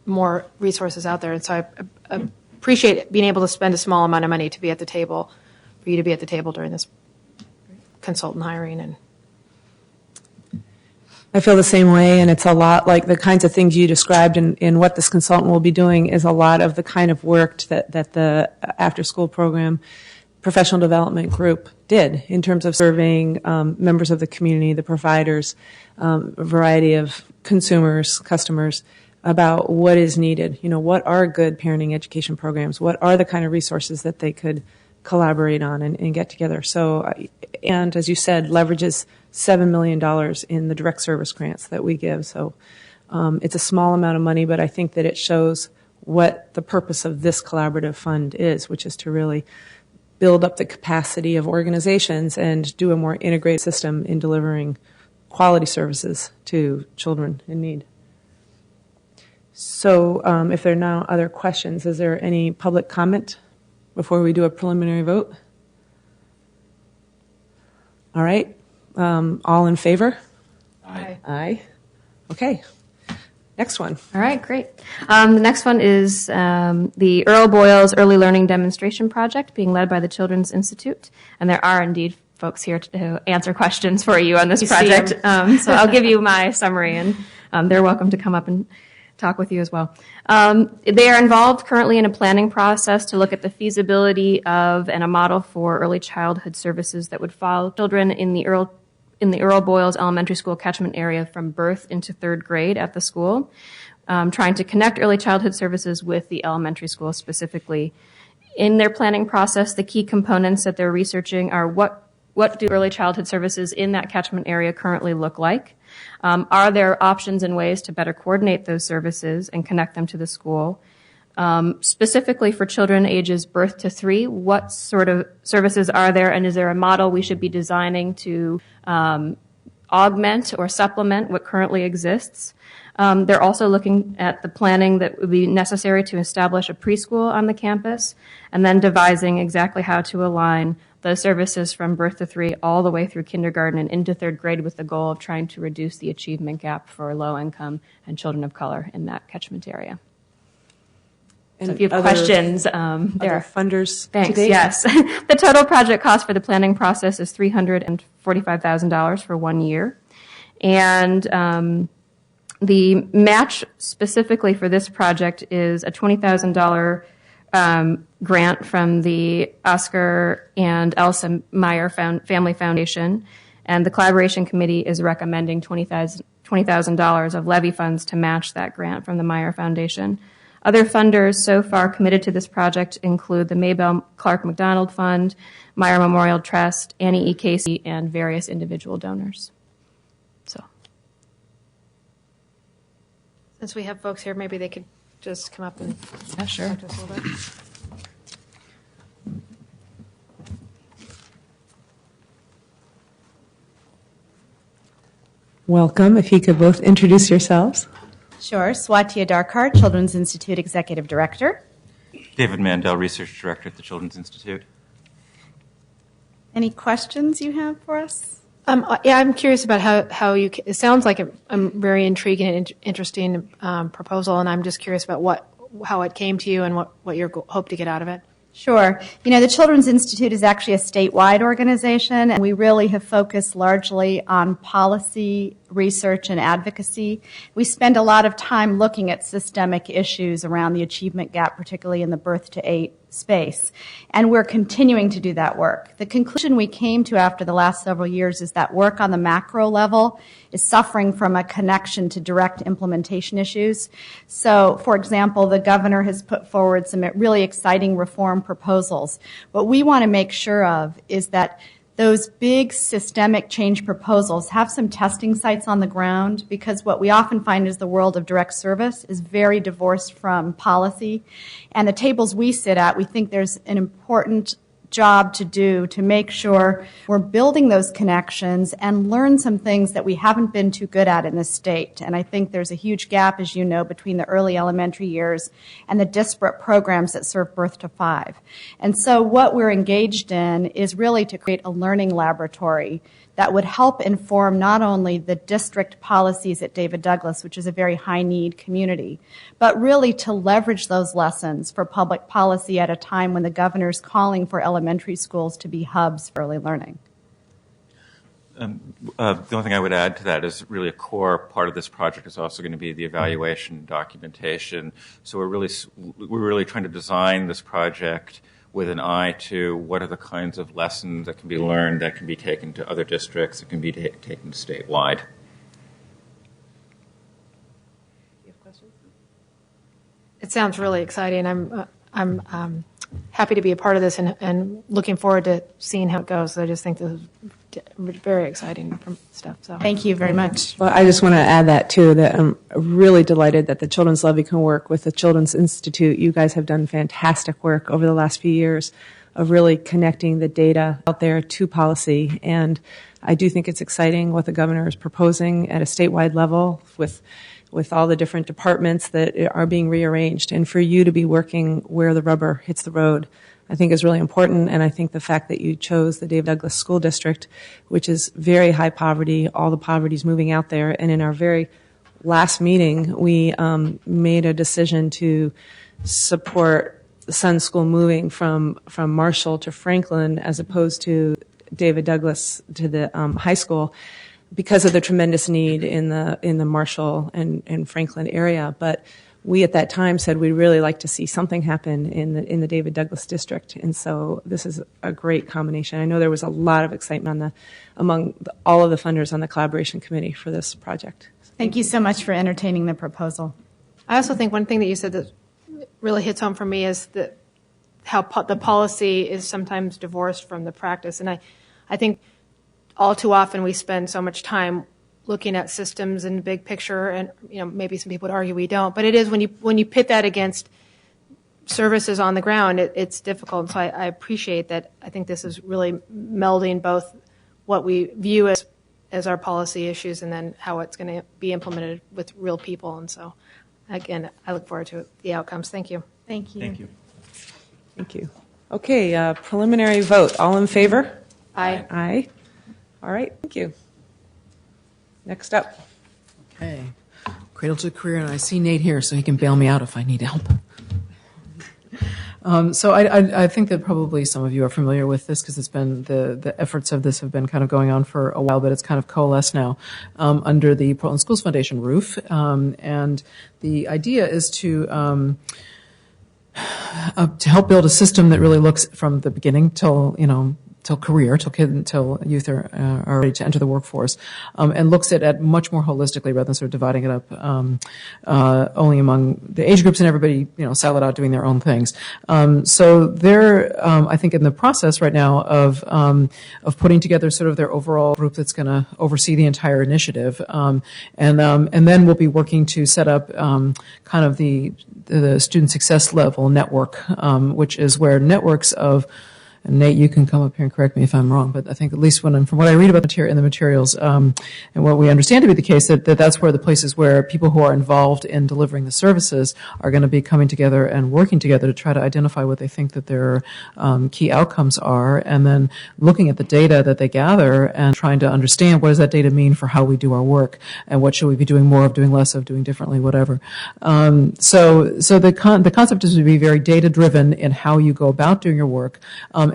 S2: more resources out there. And so I appreciate being able to spend a small amount of money to be at the table, for you to be at the table during this consultant hiring. And
S1: I feel the same way, and it's a lot like the kinds of things you described, and what this consultant will be doing is a lot of the kind of work that the after-school program professional development group did in terms of serving members of the community, the providers, a variety of consumers, customers, about what is needed. What are good parenting education programs? What are the kind of resources that they could collaborate on and get together? So, and as you said, leverages $7 million in the direct service grants that we give. So it's a small amount of money, but I think that it shows what the purpose of this collaborative fund is, which is to really build up the capacity of organizations and do a more integrated system in delivering quality services to children in need. So if there are now other questions, is there any public comment before we do a preliminary vote? All right. All in favor?
S2: Aye.
S1: Aye. Okay. Next one.
S10: All right, great. The next one is the Earl Boyles Early Learning Demonstration Project, being led by the Children's Institute. And there are indeed folks here to answer questions for you on this project. So I'll give you my summary, and they're welcome to come up and talk with you as well. They are involved currently in a planning process to look at the feasibility of and a model for early childhood services that would follow children in the Earl Boyles Elementary School catchment area from birth into third grade at the school, trying to connect early childhood services with the elementary school specifically. In their planning process, the key components that they're researching are what do early childhood services in that catchment area currently look like? Are there options and ways to better coordinate those services and connect them to the school? Specifically for children ages birth to 3, what sort of services are there, and is there a model we should be designing to augment or supplement what currently exists? They're also looking at the planning that would be necessary to establish a preschool on the campus, and then devising exactly how to align those services from birth to 3 all the way through kindergarten and into third grade, with the goal of trying to reduce the achievement gap for low income and children of color in that catchment area. So if you have questions, there are
S1: funders.
S10: Thanks.
S1: Today?
S10: Yes, the total project cost for the planning process is $345,000 for 1 year, and the match specifically for this project is a $20,000 grant from the Oscar and Elsa Meyer Family Foundation, and the collaboration committee is recommending $20,000 of levy funds to match that grant from the Meyer Foundation. Other funders so far committed to this project include the Maybelle Clark McDonald Fund, Meyer Memorial Trust, Annie E. Casey, and various individual donors. So,
S2: since we have folks here, maybe they could just come up and talk to us a little bit.
S1: Welcome. If you could both introduce yourselves.
S12: Sure. Swatia Darkar, Children's Institute Executive Director.
S13: David Mandel, Research Director at the Children's Institute.
S12: Any questions you have for us?
S2: Yeah, I'm curious about how you. It sounds like a very intriguing and interesting proposal, and I'm just curious about how it came to you and what you hope to get out of it.
S12: Sure. The Children's Institute is actually a statewide organization, and we really have focused largely on policy, research, and advocacy. We spend a lot of time looking at systemic issues around the achievement gap, particularly in the birth to 8 space. And we're continuing to do that work. The conclusion we came to after the last several years is that work on the macro level is suffering from a connection to direct implementation issues. So, for example, the governor has put forward some really exciting reform proposals. What we want to make sure of is that those big systemic change proposals have some testing sites on the ground, because what we often find is the world of direct service is very divorced from policy. And the tables we sit at, we think there's an important job to do to make sure we're building those connections and learn some things that we haven't been too good at in the state. And I think there's a huge gap, as you know, between the early elementary years and the disparate programs that serve birth to 5. And so what we're engaged in is really to create a learning laboratory that would help inform not only the district policies at David Douglas, which is a very high-need community, but really to leverage those lessons for public policy at a time when the governor's calling for elementary schools to be hubs for early learning.
S13: The only thing I would add to that is really a core part of this project is also going to be the evaluation documentation. So we're really trying to design this project with an eye to what are the kinds of lessons that can be learned that can be taken to other districts, that can be taken statewide.
S2: You have questions? It sounds really exciting. I'm happy to be a part of this and looking forward to seeing how it goes. I just think this is very exciting stuff. So
S12: thank you very much.
S1: Well, I just want to add that too, that I'm really delighted that the Children's Levy can work with the Children's Institute. You guys have done fantastic work over the last few years of really connecting the data out there to policy. And I do think it's exciting what the governor is proposing at a statewide level with all the different departments that are being rearranged. And for you to be working where the rubber hits the road, I think is really important. And I think the fact that you chose the David Douglas School District, which is very high poverty, all the poverty is moving out there. And in our very last meeting, we made a decision to support the Sun School moving from Marshall to Franklin as opposed to David Douglas to the high school, because of the tremendous need in the Marshall and Franklin area. But we at that time said we'd really like to see something happen in the David Douglas district, and so this is a great combination. I know there was a lot of excitement among all of the funders on the collaboration committee for this project.
S12: Thank you so much for entertaining the proposal.
S2: I also think one thing that you said that really hits home for me is that how the policy is sometimes divorced from the practice, and I think all too often we spend so much time looking at systems and big picture, and maybe some people would argue we don't, but it is when you pit that against services on the ground, it's difficult. So I appreciate that. I think this is really melding both what we view as our policy issues and then how it's going to be implemented with real people. And so, again, I look forward to the outcomes. Thank you.
S12: Thank you.
S13: Thank you.
S1: Thank you. Okay, preliminary vote. All in favor?
S2: Aye.
S1: Aye. All right, thank you. Next up.
S11: Okay. Cradle to Career, and I see Nate here, so he can bail me out if I need help. So I think that probably some of you are familiar with this because it's been the efforts of this have been kind of going on for a while, but it's kind of coalesced now under the Portland Schools Foundation roof. And the idea is to help build a system that really looks from the beginning till till youth are ready to enter the workforce, and looks at much more holistically rather than sort of dividing it up only among the age groups and everybody siloed out doing their own things. So they're I think in the process right now of putting together sort of their overall group that's going to oversee the entire initiative, and then we'll be working to set up kind of the student success level network, which is where networks of, and Nate, you can come up here and correct me if I'm wrong, but I think at least from what I read about in the materials, and what we understand to be the case, that's where the places where people who are involved in delivering the services are going to be coming together and working together to try to identify what they think that their key outcomes are, and then looking at the data that they gather and trying to understand what does that data mean for how we do our work, and what should we be doing more of, doing less of, doing differently, whatever. So the concept is to be very data driven in how you go about doing your work,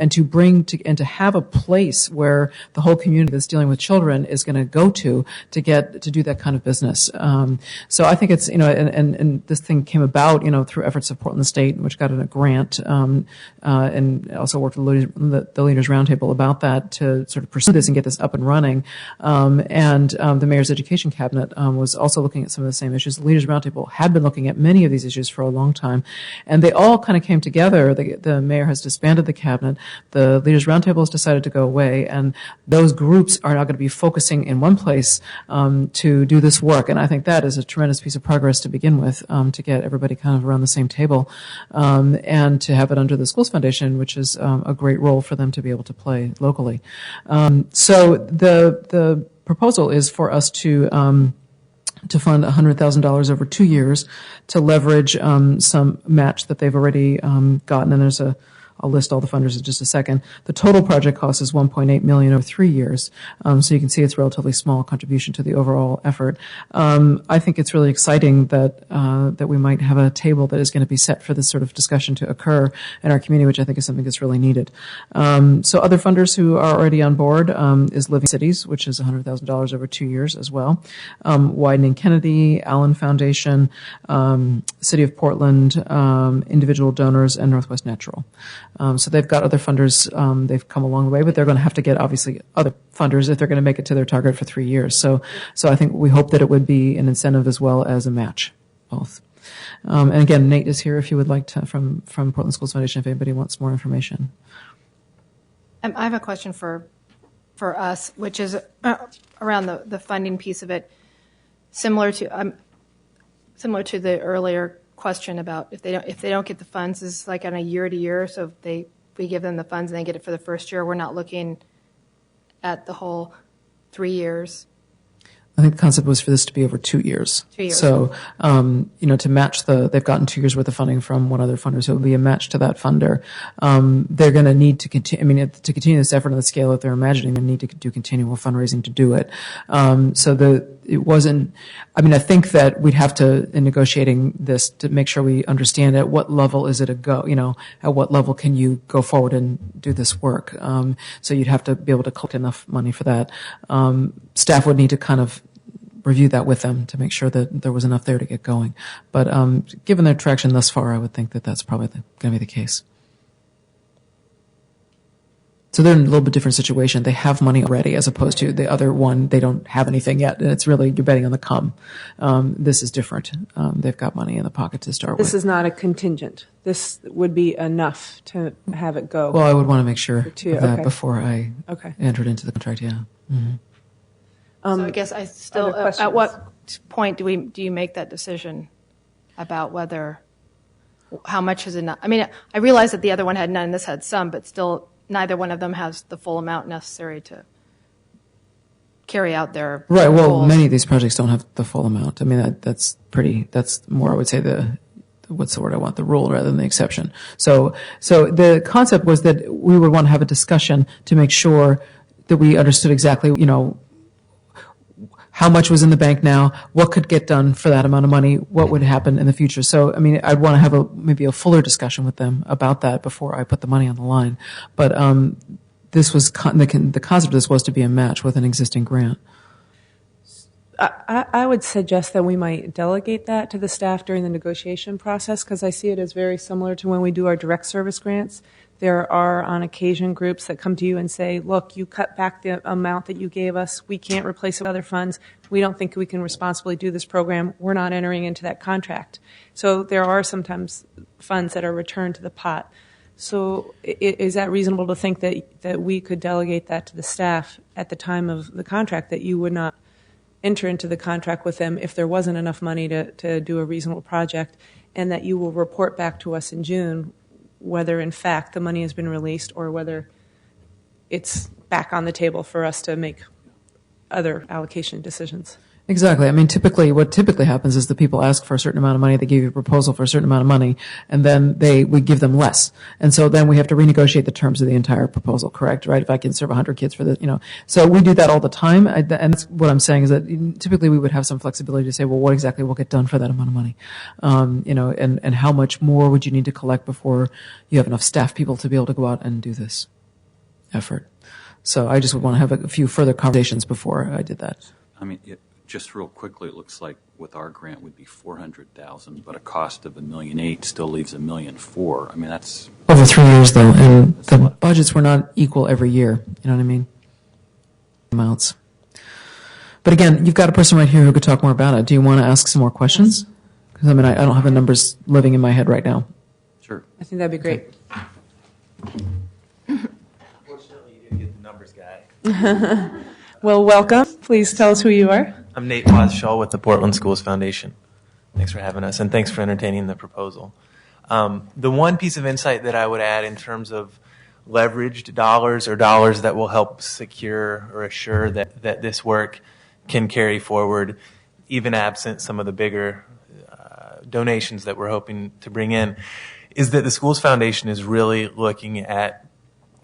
S11: and to bring to and to have a place where the whole community that's dealing with children is going to go to do that kind of business. So I think it's and this thing came about through efforts of Portland State, which got a grant, and also worked with the Leaders Roundtable about that to sort of pursue this and get this up and running. And the Mayor's Education Cabinet was also looking at some of the same issues. The Leaders Roundtable had been looking at many of these issues for a long time, and they all kind of came together. The mayor has disbanded the cabinet. the Leaders Roundtable has decided to go away, and those groups are now going to be focusing in one place to do this work. And I think that is a tremendous piece of progress to begin with, to get everybody kind of around the same table, and to have it under the Schools Foundation, which is a great role for them to be able to play locally. So the proposal is for us to fund $100,000 over 2 years to leverage some match that they've already gotten. And I'll list all the funders in just a second. The total project cost is $1.8 million over 3 years. So you can see it's a relatively small contribution to the overall effort. I think it's really exciting that we might have a table that is going to be set for this sort of discussion to occur in our community, which I think is something that's really needed. So other funders who are already on board is Living Cities, which is $100,000 over 2 years as well. Widening Kennedy, Allen Foundation, City of Portland, individual donors, and Northwest Natural. So they've got other funders. They've come along the way, but they're going to have to get obviously other funders if they're going to make it to their target for 3 years. So I think we hope that it would be an incentive as well as a match, both. And again, Nate is here if you would like to from Portland Schools Foundation if anybody wants more information.
S2: I have a question for us, which is around the funding piece of it, similar to the earlier question about if they don't get the funds, is like on a year to year. So if we give them the funds and they get it for the first year, we're not looking at the whole 3 years.
S11: I think the concept was for this to be over 2 years.
S2: 2 years.
S11: So, to match they've gotten 2 years worth of funding from one other funder, so it would be a match to that funder. They're going to need to continue, to continue this effort on the scale that they're imagining, they need to do continual fundraising to do it. I think that we'd have to, in negotiating this, to make sure we understand at what level is it at what level can you go forward and do this work. So you'd have to be able to collect enough money for that. Staff would need to kind of review that with them to make sure that there was enough there to get going. But given their traction thus far, I would think that that's probably going to be the case. So they're in a little bit different situation. They have money already as opposed to the other one. They don't have anything yet. And it's really, you're betting on the come. This is different. They've got money in the pocket to start with.
S1: This is not a contingent. This would be enough to have it go.
S11: Well, I would want to make sure of that
S1: okay.
S11: before I entered into the contract, yeah. Mm-hmm.
S2: So I guess I still, at what point do you make that decision about how much is enough? I mean, I realize that the other one had none and this had some, but still neither one of them has the full amount necessary to carry out their
S11: right. Well,
S2: goals.
S11: Many of these projects don't have the full amount. I mean, that's more, I would say, what's the word I want, the rule rather than the exception. So the concept was that we would want to have a discussion to make sure that we understood exactly, how much was in the bank now, what could get done for that amount of money, what would happen in the future. So, I mean, I'd want to have maybe a fuller discussion with them about that before I put the money on the line. But this was the concept of this was to be a match with an existing grant.
S1: I would suggest that we might delegate that to the staff during the negotiation process, because I see it as very similar to when we do our direct service grants. There are, on occasion, groups that come to you and say, look, you cut back the amount that you gave us. We can't replace it with other funds. We don't think we can responsibly do this program. We're not entering into that contract. So there are sometimes funds that are returned to the pot. So is that reasonable to think that we could delegate that to the staff at the time of the contract, that you would not enter into the contract with them if there wasn't enough money to do a reasonable project, and that you will report back to us in June whether in fact the money has been released or whether it's back on the table for us to make other allocation decisions?
S11: Exactly. I mean, what typically happens is the people ask for a certain amount of money, they give you a proposal for a certain amount of money, and then we give them less. And so then we have to renegotiate the terms of the entire proposal, correct? Right? If I can serve 100 kids for the, So we do that all the time, and that's what I'm saying is that typically we would have some flexibility to say, well, what exactly will get done for that amount of money? And how much more would you need to collect before you have enough staff people to be able to go out and do this effort? So I just would want to have a few further conversations before I did that.
S9: I mean, just real quickly, it looks like with our grant would be $400,000, but a cost of $1.8 million still leaves $1.4 million. I mean, that's
S11: over 3 years though, and the budgets were not equal every year. You know what I mean? Amounts. But again, you've got a person right here who could talk more about it. Do you want to ask some more questions? Because I mean, I don't have the numbers living in my head right now.
S9: Sure.
S1: I think that'd be great. Well, welcome. Please tell us who you are.
S14: I'm Nate Wadshaw with the Portland Schools Foundation. Thanks for having us, and thanks for entertaining the proposal. The one piece of insight that I would add in terms of leveraged dollars or dollars that will help secure or assure that this work can carry forward, even absent some of the bigger donations that we're hoping to bring in, is that the Schools Foundation is really looking at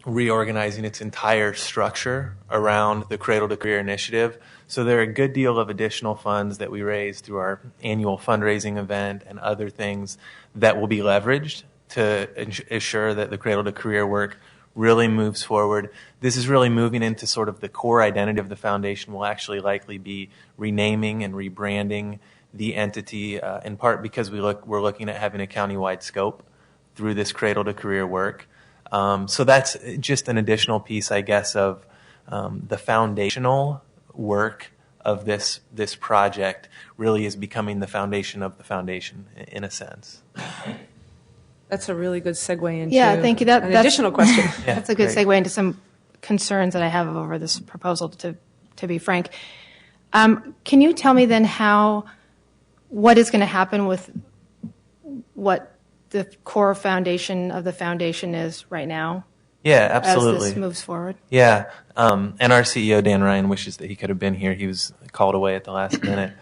S14: reorganizing its entire structure around the Cradle to Career initiative. So there are a good deal of additional funds that we raise through our annual fundraising event and other things that will be leveraged to ensure that the Cradle to Career work really moves forward. This is really moving into sort of the core identity of the foundation. Will actually likely be renaming and rebranding the entity, in part because we're looking at having a countywide scope through this Cradle to Career work. So that's just an additional piece, I guess, of the foundational work of this project really is becoming the foundation of the foundation, in a sense.
S1: That's a really good segue into
S2: thank you. That's
S1: an additional question.
S2: That's a good segue into some concerns that I have over this proposal, to be frank. Can you tell me then what is going to happen with what the core foundation of the foundation is right now?
S14: Yeah, absolutely.
S2: As this moves forward.
S14: Yeah, and our CEO, Dan Ryan, wishes that he could have been here. He was called away at the last minute.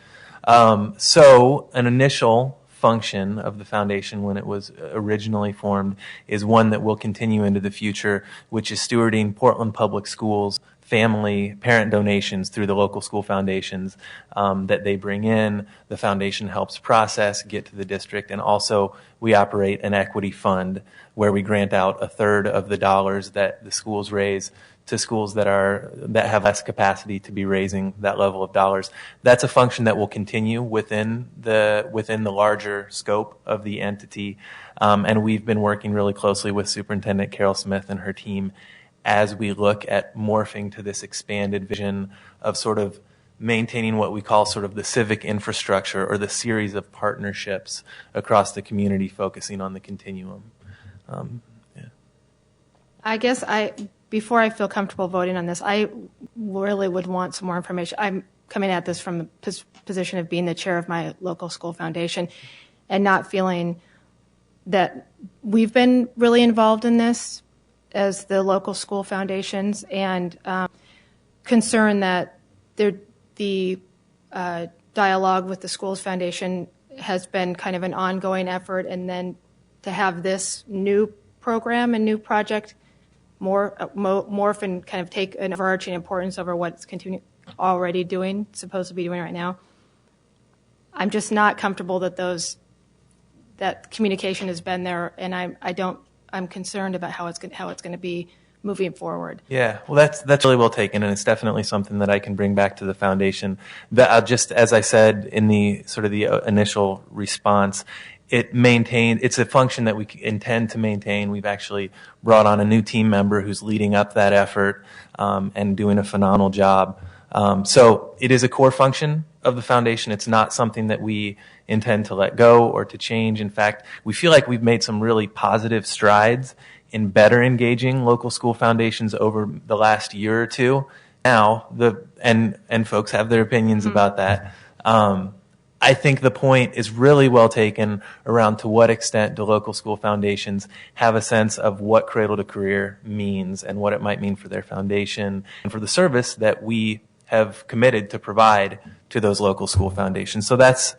S14: So an initial function of the foundation when it was originally formed is one that will continue into the future, which is stewarding Portland Public Schools parent donations through the local school foundations that they bring in. The foundation helps process, get to the district, and also we operate an equity fund where we grant out a third of the dollars that the schools raise to schools that have less capacity to be raising that level of dollars. That's a function that will continue within the larger scope of the entity, and we've been working really closely with Superintendent Carol Smith and her team as we look at morphing to this expanded vision of sort of maintaining what we call sort of the civic infrastructure or the series of partnerships across the community focusing on the continuum.
S2: I guess before I feel comfortable voting on this, I really would want some more information. I'm coming at this from the position of being the chair of my local school foundation and not feeling that we've been really involved in this as the local school foundations, and concerned that the dialogue with the schools foundation has been kind of an ongoing effort, and then to have this new program and new project morph and kind of take an overarching importance over what it's supposed to be doing right now. I'm just not comfortable that communication has been there, and I'm concerned about how it's going to be moving forward.
S14: Yeah, well, that's really well taken, and it's definitely something that I can bring back to the foundation. That just as I said in the sort of the initial response, it's a function that we intend to maintain. We've actually brought on a new team member who's leading up that effort and doing a phenomenal job. So it is a core function of the foundation. It's not something that we intend to let go or to change. In fact, we feel like we've made some really positive strides in better engaging local school foundations over the last year or two. Now, and folks have their opinions about that. I think the point is really well taken around to what extent do local school foundations have a sense of what Cradle to Career means and what it might mean for their foundation and for the service that we have committed to provide to those local school foundations. So that's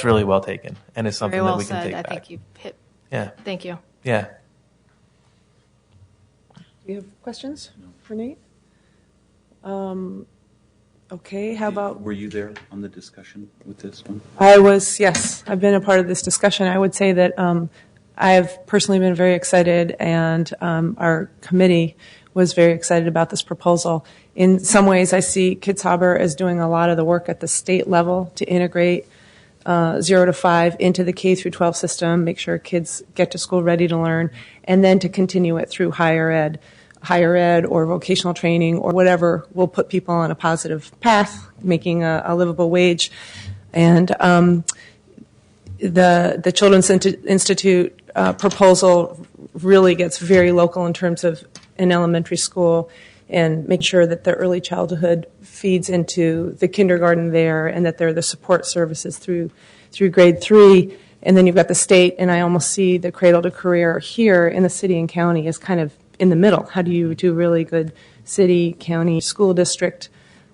S14: really well taken, and it's something that we can take back.
S2: I think you hit.
S14: Yeah.
S2: Thank you.
S14: Yeah.
S1: Do you have questions for Nate? Okay, how about...
S9: Were you there on the discussion with this one?
S1: I was, yes. I've been a part of this discussion. I would say that I've personally been very excited, and our committee was very excited about this proposal. In some ways, I see Kids Harbor as doing a lot of the work at the state level to integrate 0 to 5 into the K through 12 system, make sure kids get to school ready to learn, and then to continue it through higher ed or vocational training or whatever will put people on a positive path, making a livable wage. And the Children's Institute proposal really gets very local in terms of an elementary school and make sure that the early childhood feeds into the kindergarten there, and that there are the support services through grade 3. And then you've got the state, and I almost see the cradle to career here in the city and county as kind of in the middle. How do you do really good city, county, school district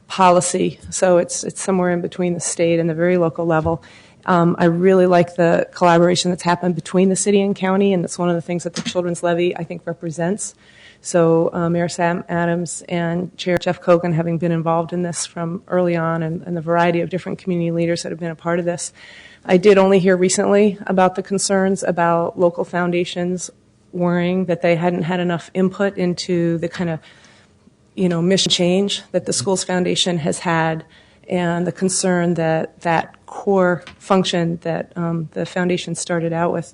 S1: policy? So it's somewhere in between the state and the very local level. I really like the collaboration that's happened between the city and county, and it's one of the things that the Children's Levy, I think, represents. So Mayor Sam Adams and Chair Jeff Kogan, having been involved in this from early on, and the variety of different community leaders that have been a part of this. I did only hear recently about the concerns about local foundations worrying that they hadn't had enough input into the kind of, mission change that the Schools Foundation has had, and the concern that that core function that the foundation started out with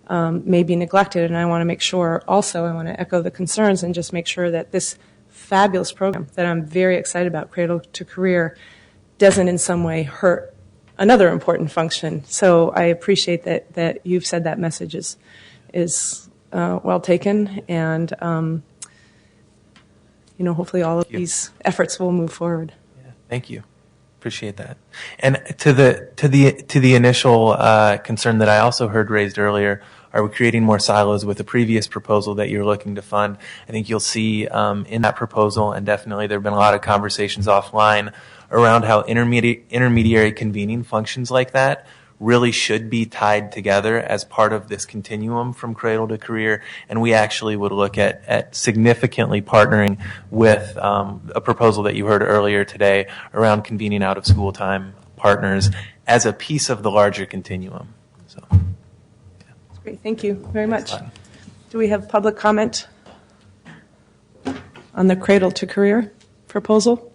S1: may be neglected. And I want to make sure also, I want to echo the concerns and just make sure that this fabulous program that I'm very excited about, Cradle to Career, doesn't in some way hurt another important function. So I appreciate that you've said that message is well taken, and hopefully all of these efforts will move forward.
S14: Yeah, thank you. Appreciate that. And to the initial concern that I also heard raised earlier, are we creating more silos with the previous proposal that you're looking to fund? I think you'll see in that proposal, and definitely there have been a lot of conversations offline around how intermediary convening functions like that really should be tied together as part of this continuum from cradle to career. And we actually would look at significantly partnering with a proposal that you heard earlier today around convening out of school time partners as a piece of the larger continuum. So, yeah.
S1: That's great. Thank you very much. Do we have public comment on the cradle to career proposal?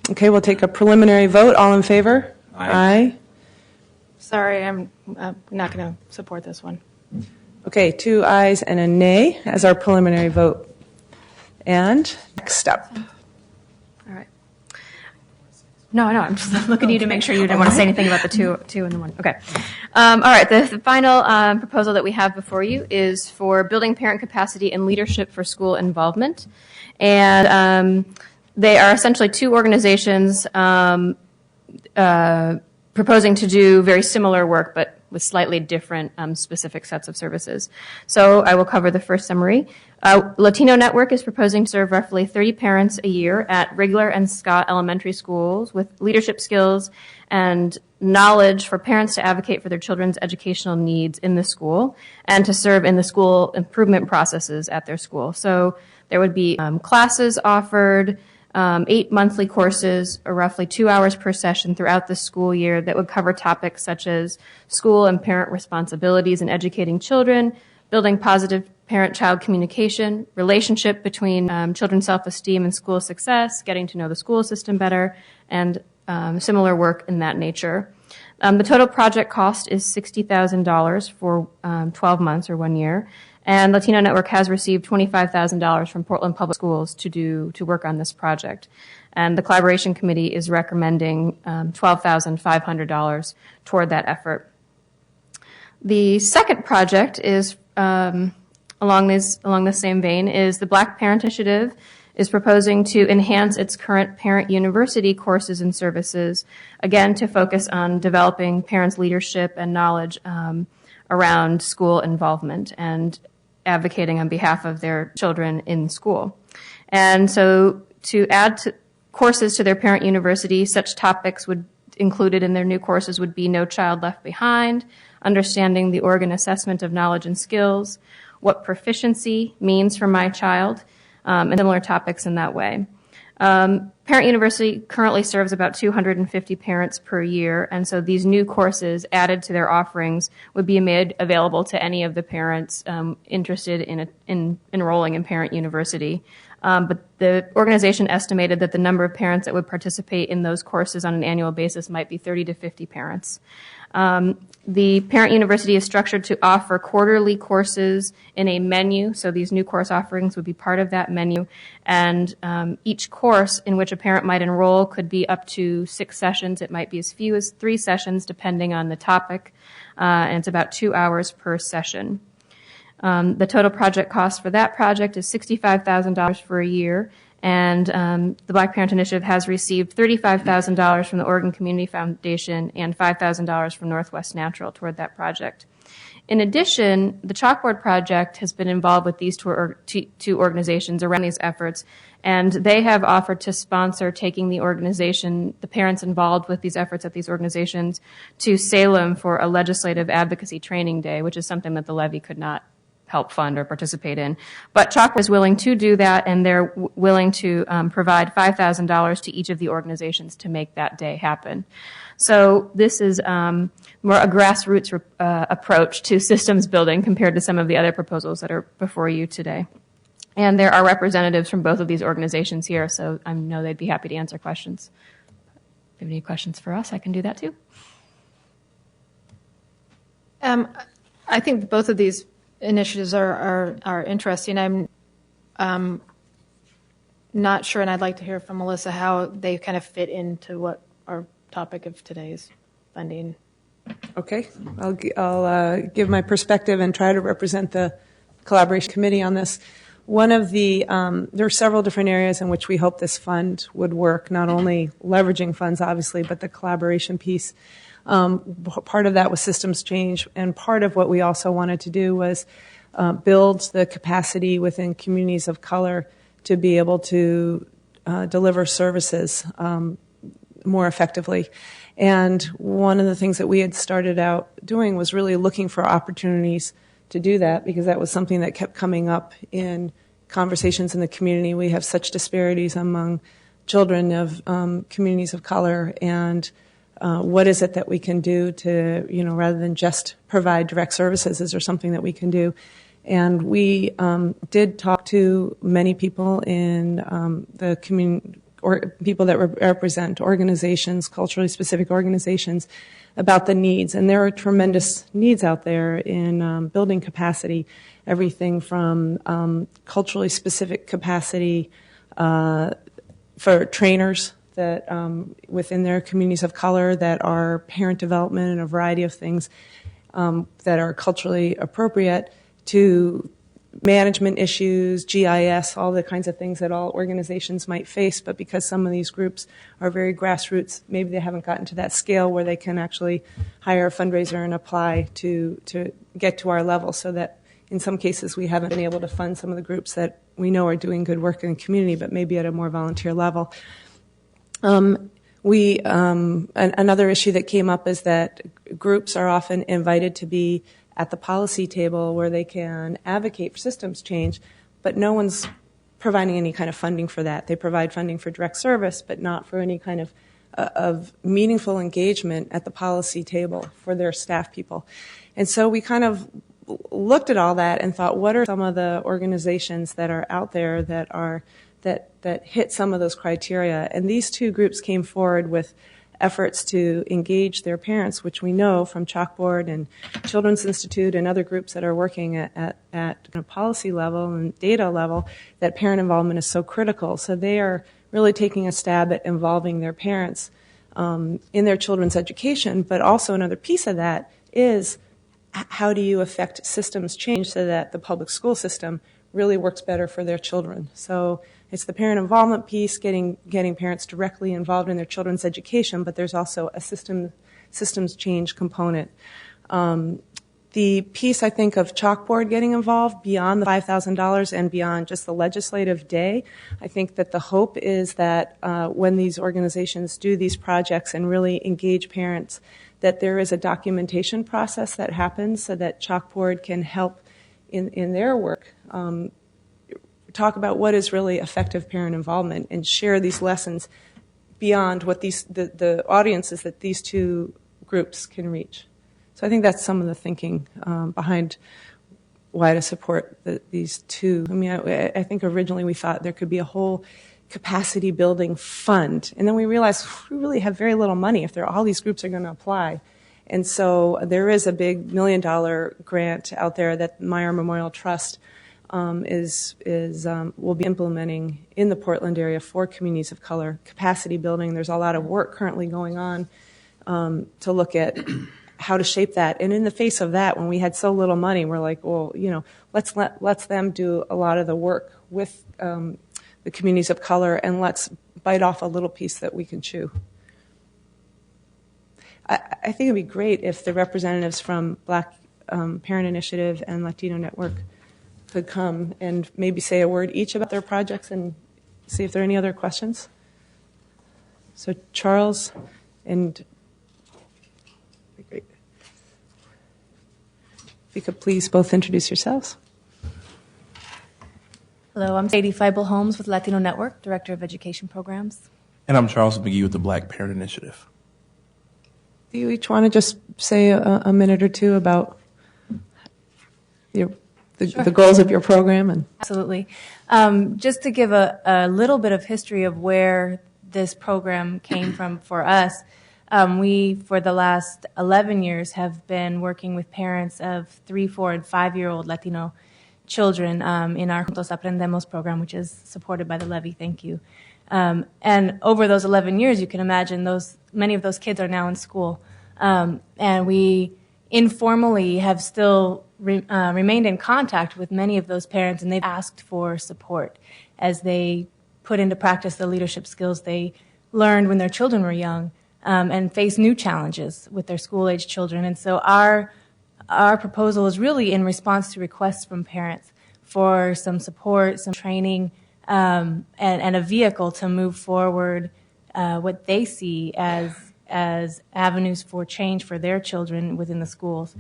S1: Okay, we'll take a preliminary vote. All in favor? Aye.
S2: Sorry, I'm not going to support this one.
S1: Okay, 2 ayes and a nay as our preliminary vote. And next up.
S10: All right. No, I'm just looking at you to make sure you didn't want to say anything about the two and the one. Okay. All right, the final proposal that we have before you is for building parent capacity and leadership for school involvement. And they are essentially two organizations proposing to do very similar work, but with slightly different specific sets of services. So I will cover the first summary. Latino Network is proposing to serve roughly 30 parents a year at Rigler and Scott elementary schools with leadership skills and knowledge for parents to advocate for their children's educational needs in the school and to serve in the school improvement processes at their school. So there would be classes offered, 8 monthly courses, or roughly 2 hours per session throughout the school year that would cover topics such as school and parent responsibilities in educating children, building positive parent-child communication, relationship between children's self-esteem and school success, getting to know the school system better, and similar work in that nature. The total project cost is $60,000 for 12 months or 1 year. And Latino Network has received $25,000 from Portland Public Schools to work on this project. And the Collaboration Committee is recommending $12,500 toward that effort. The second project is, along the same vein, is the Black Parent Initiative is proposing to enhance its current Parent University courses and services, again, to focus on developing parents' leadership and knowledge around school involvement and advocating on behalf of their children in school. And so to add courses to their Parent University, such topics would included in their new courses would be No Child Left Behind, understanding the Oregon Assessment of Knowledge and Skills, what proficiency means for my child, and similar topics in that way. Parent University currently serves about 250 parents per year, and so these new courses added to their offerings would be made available to any of the parents interested in enrolling in Parent University. But the organization estimated that the number of parents that would participate in those courses on an annual basis might be 30 to 50 parents. The Parent University is structured to offer quarterly courses in a menu, so these new course offerings would be part of that menu. And each course in which a parent might enroll could be up to 6 sessions. It might be as few as 3 sessions, depending on the topic, and it's about 2 hours per session. The total project cost for that project is $65,000 for a year, and the Black Parent Initiative has received $35,000 from the Oregon Community Foundation and $5,000 from Northwest Natural toward that project. In addition, the Chalkboard Project has been involved with these two organizations around these efforts, and they have offered to sponsor taking the parents involved with these efforts at these organizations, to Salem for a legislative advocacy training day, which is something that the Levy could not help fund or participate in. But Chalkboard is willing to do that, and they're willing to provide $5,000 to each of the organizations to make that day happen. So this is more a grassroots approach to systems building compared to some of the other proposals that are before you today. And there are representatives from both of these organizations here, so I know they'd be happy to answer questions. If you have any questions for us, I can do that too.
S2: I think both of these initiatives are interesting. I'm not sure, and I'd like to hear from Melissa how they kind of fit into what our topic of today's funding.
S1: Okay, I'll give my perspective and try to represent the collaboration committee on this. One of the there are several different areas in which we hope this fund would work, not only leveraging funds, obviously, but the collaboration piece. Part of that was systems change, and part of what we also wanted to do was build the capacity within communities of color to be able to deliver services more effectively. And one of the things that we had started out doing was really looking for opportunities to do that, because that was something that kept coming up in conversations in the community. We have such disparities among children of communities of color, and what is it that we can do to, rather than just provide direct services, is there something that we can do? And we did talk to many people in the community, or people that represent organizations, culturally specific organizations, about the needs. And there are tremendous needs out there in building capacity, everything from culturally specific capacity for trainers that within their communities of color that are parent development and a variety of things that are culturally appropriate, to management issues, GIS, all the kinds of things that all organizations might face. But because some of these groups are very grassroots, maybe they haven't gotten to that scale where they can actually hire a fundraiser and apply to get to our level, so that in some cases we haven't been able to fund some of the groups that we know are doing good work in the community, but maybe at a more volunteer level. Another issue that came up is that groups are often invited to be at the policy table where they can advocate for systems change, but no one's providing any kind of funding for that. They provide funding for direct service, but not for any kind of meaningful engagement at the policy table for their staff people. And so we kind of looked at all that and thought, what are some of the organizations that are out there that hit some of those criteria? And these two groups came forward with efforts to engage their parents, which we know from Chalkboard and Children's Institute and other groups that are working at a policy level and data level, that parent involvement is so critical. So they are really taking a stab at involving their parents in their children's education. But also another piece of that is, how do you affect systems change so that the public school system really works better for their children? So it's the parent involvement piece, getting parents directly involved in their children's education, but there's also a systems change component. The piece, I think, of Chalkboard getting involved beyond the $5,000 and beyond just the legislative day, I think that the hope is that when these organizations do these projects and really engage parents, that there is a documentation process that happens so that Chalkboard can help in their work talk about what is really effective parent involvement and share these lessons beyond what the audiences that these two groups can reach. So I think that's some of the thinking behind why to support these two. I mean, I think originally we thought there could be a whole capacity building fund, and then we realized we really have very little money if all these groups are going to apply. And so there is a big $1 million grant out there that Meyer Memorial Trust will be implementing in the Portland area for communities of color capacity building. There's a lot of work currently going on to look at how to shape that. And in the face of that, when we had so little money, we're like, well, let's them do a lot of the work with the communities of color, and let's bite off a little piece that we can chew. I think it'd be great if the representatives from Black Parent Initiative and Latino Network could come and maybe say a word each about their projects and see if there are any other questions. So Charles and great. If you could please both introduce yourselves.
S15: Hello, I'm Sadie Feibel-Holmes with Latino Network, Director of Education Programs.
S16: And I'm Charles McGee with the Black Parent Initiative.
S1: Do you each want to just say a minute or two about the goals of your program? And
S15: Absolutely. Just to give a little bit of history of where this program came from for us, we, for the last 11 years, have been working with parents of 3, 4, and 5-year-old Latino children in our Juntos Aprendemos program, which is supported by the Levy. Thank you. And over those 11 years, you can imagine many of those kids are now in school. And we informally have still remained in contact with many of those parents, and they've asked for support as they put into practice the leadership skills they learned when their children were young, and face new challenges with their school-age children. And so our proposal is really in response to requests from parents for some support, some training, and a vehicle to move forward what they see as avenues for change for their children within the schools.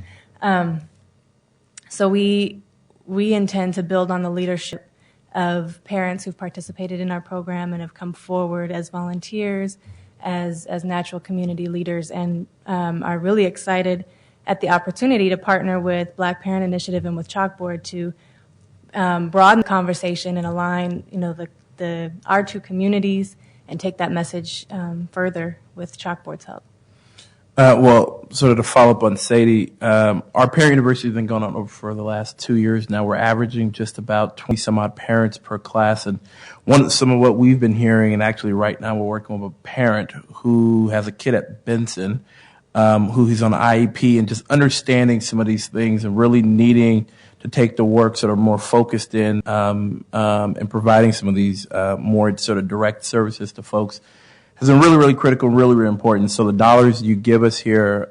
S15: So we intend to build on the leadership of parents who've participated in our program and have come forward as volunteers, as natural community leaders, and are really excited at the opportunity to partner with Black Parent Initiative and with Chalkboard to broaden the conversation and align, our two communities and take that message further with Chalkboard's help.
S16: Well, sort of to follow up on Sadie, our parent university has been going on over for the last 2 years now. We're averaging just about 20 some odd parents per class. And some of what we've been hearing, and actually right now we're working with a parent who has a kid at Benson, who he's on IEP, and just understanding some of these things and really needing to take the work sort of more focused in and providing some of these more sort of direct services to folks has been really, really critical, really, really important. So the dollars you give us here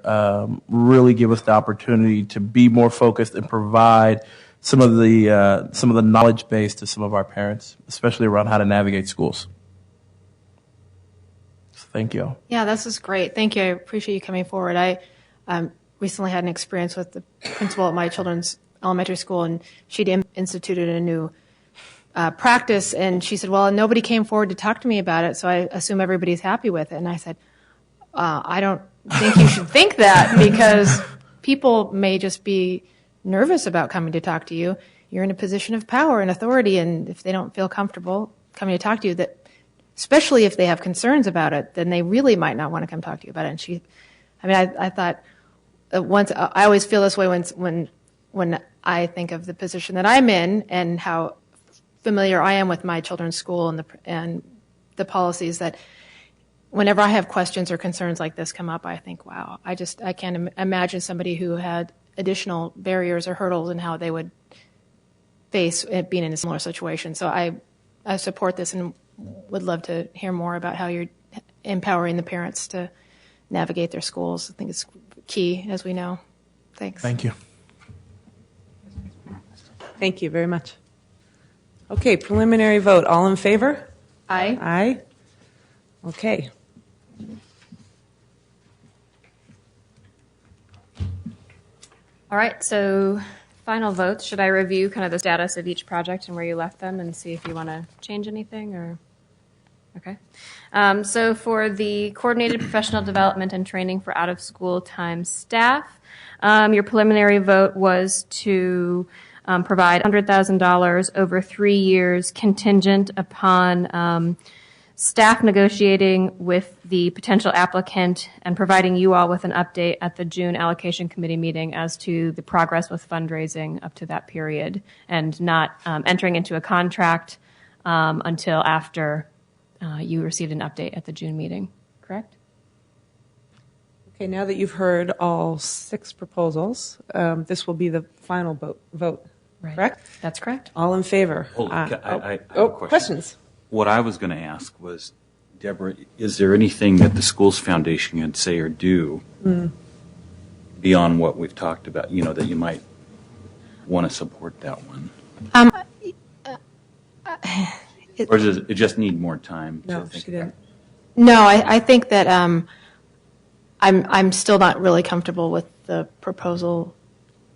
S16: really give us the opportunity to be more focused and provide some of the knowledge base to some of our parents, especially around how to navigate schools. So thank you.
S2: Yeah, this is great. Thank you. I appreciate you coming forward. I recently had an experience with the principal at my children's elementary school, and she'd instituted a new practice, and she said, well, nobody came forward to talk to me about it, so I assume everybody's happy with it. And I said, I don't think you should think that, because people may just be nervous about coming to talk to you. You're in a position of power and authority, and if they don't feel comfortable coming to talk to you, that especially if they have concerns about it, then they really might not want to come talk to you about it. And I thought once, I always feel this way when I think of the position that I'm in and how familiar I am with my children's school and the policies, that whenever I have questions or concerns like this come up, I think, wow, I can't imagine somebody who had additional barriers or hurdles and how they would face being in a similar situation. So I support this and would love to hear more about how you're empowering the parents to navigate their schools. I think it's key, as we know. Thanks.
S16: Thank you.
S1: Thank you very much. Okay, preliminary vote. All in favor?
S2: Aye.
S1: Aye. Okay.
S10: All right, so final votes. Should I review kind of the status of each project and where you left them and see if you want to change anything or? Okay. So for the coordinated professional development and training for out-of-school time staff, your preliminary vote was to provide $100,000 over 3 years contingent upon staff negotiating with the potential applicant and providing you all with an update at the June allocation committee meeting as to the progress with fundraising up to that period, and not entering into a contract until after you received an update at the June meeting. Correct?
S1: Okay, now that you've heard all 6 proposals, this will be the final vote,
S10: Right.
S1: correct?
S10: That's correct.
S1: All in favor?
S9: Hold on, I have a question.
S1: Questions?
S9: What I was going to ask was, Deborah, is there anything that the Schools Foundation can say or do beyond what we've talked about, that you might want to support that one? Or does it just need more time?
S1: No, she didn't.
S2: No, I think that I'm still not really comfortable with the proposal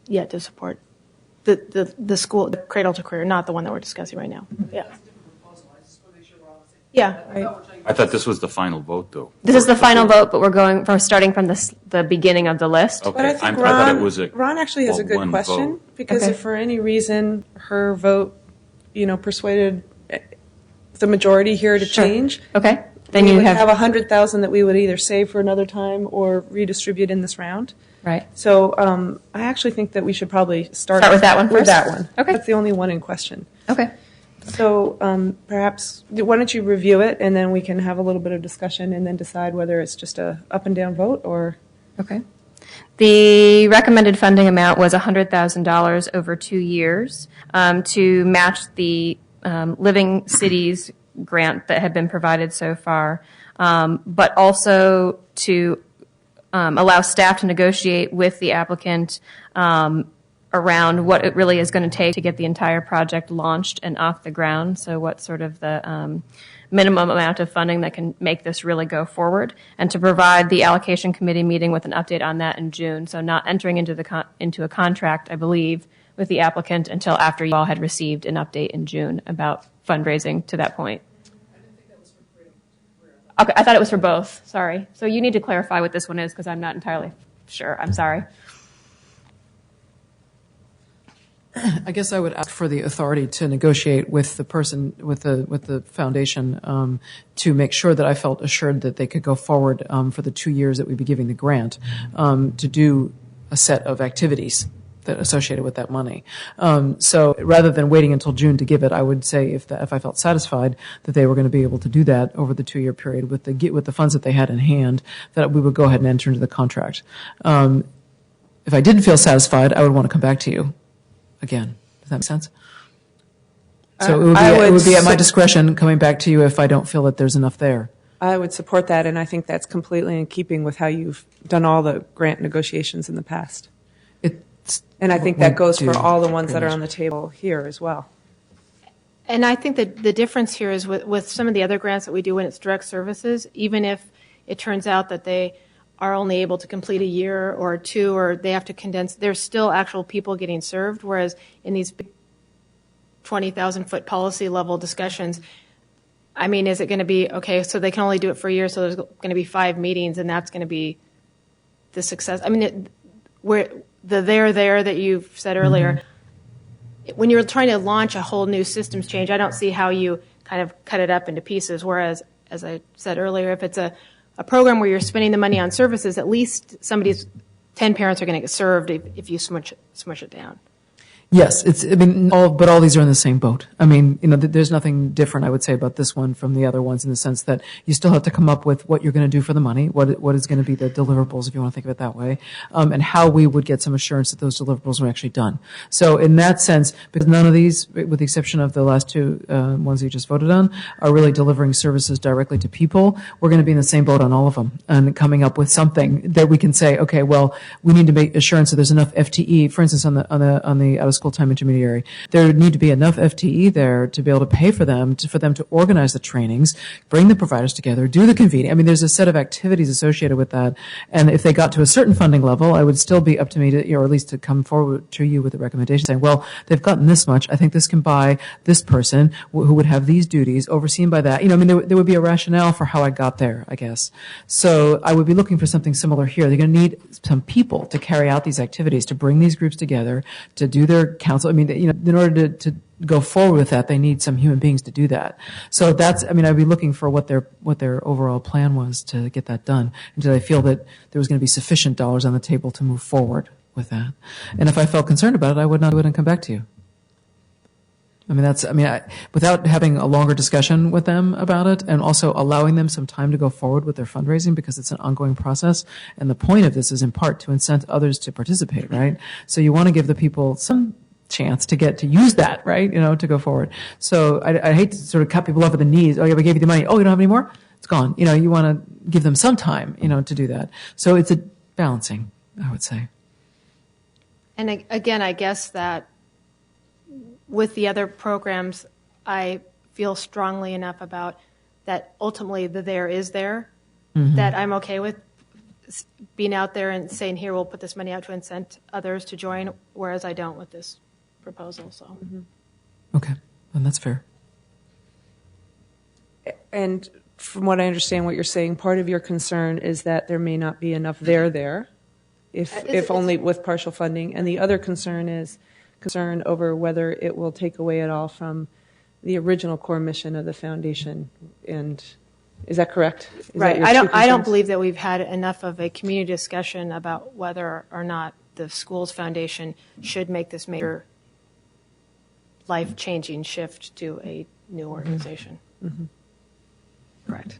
S2: yet to support the school, the cradle to career, not the one that we're discussing right now. Yeah. Yeah.
S9: I thought this was the final vote, though.
S10: This is the final vote, but we're starting from the beginning of the list.
S9: Okay,
S1: But I think
S9: thought it was
S1: Ron actually has a good
S9: one
S1: question,
S9: vote.
S1: because
S10: Okay.
S1: if for any reason her vote, persuaded the majority here to change,
S10: Okay. Then
S1: we
S10: you
S1: would
S10: have,
S1: have 100,000 that we would either save for another time or redistribute in this round.
S10: right.
S1: So I actually think that we should probably start
S10: Start with that one
S1: With
S10: first?
S1: that one.
S10: Okay.
S1: That's the only one in question.
S10: Okay.
S1: So perhaps, why don't you review it, and then we can have a little bit of discussion and then decide whether it's just a up and down vote or...
S10: Okay. The recommended funding amount was $100,000 over 2 years to match the Living Cities grant that had been provided so far, but also to allow staff to negotiate with the applicant around what it really is going to take to get the entire project launched and off the ground. So what sort of the minimum amount of funding that can make this really go forward, and to provide the allocation committee meeting with an update on that in June. So not entering into a contract, I believe, with the applicant until after you all had received an update in June about fundraising to that point. Okay, I thought it was for both. Sorry. So you need to clarify what this one is, because I'm not entirely sure. I'm sorry.
S11: I guess I would ask for the authority to negotiate with the person, with the foundation, to make sure that I felt assured that they could go forward for the 2 years that we'd be giving the grant, to do a set of activities that associated with that money. So rather than waiting until June to give it, I would say if I felt satisfied that they were going to be able to do that over the 2 year period with the funds that they had in hand, that we would go ahead and enter into the contract. If I didn't feel satisfied, I would want to come back to you again. Does that make sense? So it would be at my discretion coming back to you if I don't feel that there's enough there.
S1: I would support that, and I think that's completely in keeping with how you've done all the grant negotiations in the past. And I think that goes for all the ones that are on the table here as well.
S2: And I think that the difference here is with some of the other grants that we do when it's direct services, even if it turns out that they are only able to complete a year or two, or they have to condense, there's still actual people getting served, whereas in these big 20,000-foot policy level discussions, I mean, is it going to be, okay, so they can only do it for a year, so there's going to be 5 meetings, and that's going to be the success. I mean, the there that you've said earlier, when you're trying to launch a whole new systems change, I don't see how you kind of cut it up into pieces, whereas, as I said earlier, if it's a program where you're spending the money on services, at least 10 parents are going to get served if you smush it down.
S11: Yes, but all these are in the same boat. I mean, there's nothing different, I would say, about this one from the other ones, in the sense that you still have to come up with what you're going to do for the money, what is going to be the deliverables, if you want to think of it that way, and how we would get some assurance that those deliverables are actually done. So in that sense, because none of these, with the exception of the last 2 ones you just voted on, are really delivering services directly to people, we're going to be in the same boat on all of them, and coming up with something that we can say, okay, well, we need to make assurance that there's enough FTE, for instance, on the out-of-school time intermediary. There need to be enough FTE there to be able to pay for them, for them to organize the trainings, bring the providers together, do the convening. I mean, there's a set of activities associated with that. And if they got to a certain funding level, I would still be up to me to, or at least to come forward to you with a recommendation saying, well, they've gotten this much. I think this can buy this person who would have these duties overseen by that. There would be a rationale for how I got there, I guess. So I would be looking for something similar here. They're going to need some people to carry out these activities, to bring these groups together, to do their counsel. I mean, in order to go forward with that, they need some human beings to do that. So I'd be looking for what their overall plan was to get that done, until I feel that there was going to be sufficient dollars on the table to move forward with that. And if I felt concerned about it, I would not do it and come back to you. I mean, without having a longer discussion with them about it and also allowing them some time to go forward with their fundraising because it's an ongoing process. And the point of this is in part to incent others to participate, right? So you want to give the people some chance to get to use that, right? To go forward. So I hate to sort of cut people off at the knees. Oh yeah, we gave you the money. Oh, you don't have any more? It's gone. You want to give them some time, to do that. So it's a balancing, I would say.
S2: And again, I guess that with the other programs, I feel strongly enough about that ultimately the there is there, that I'm okay with being out there and saying, here, we'll put this money out to incent others to join, whereas I don't with this proposal. So,
S11: Okay, and that's fair.
S1: And from what I understand what you're saying, part of your concern is that there may not be enough there, if only with partial funding. And the other concern is concern over whether it will take away at all from the original core mission of the foundation. And is that correct?
S2: Right. I don't believe that we've had enough of a community discussion about whether or not the schools foundation should make this major life-changing shift to a new organization.
S1: Correct.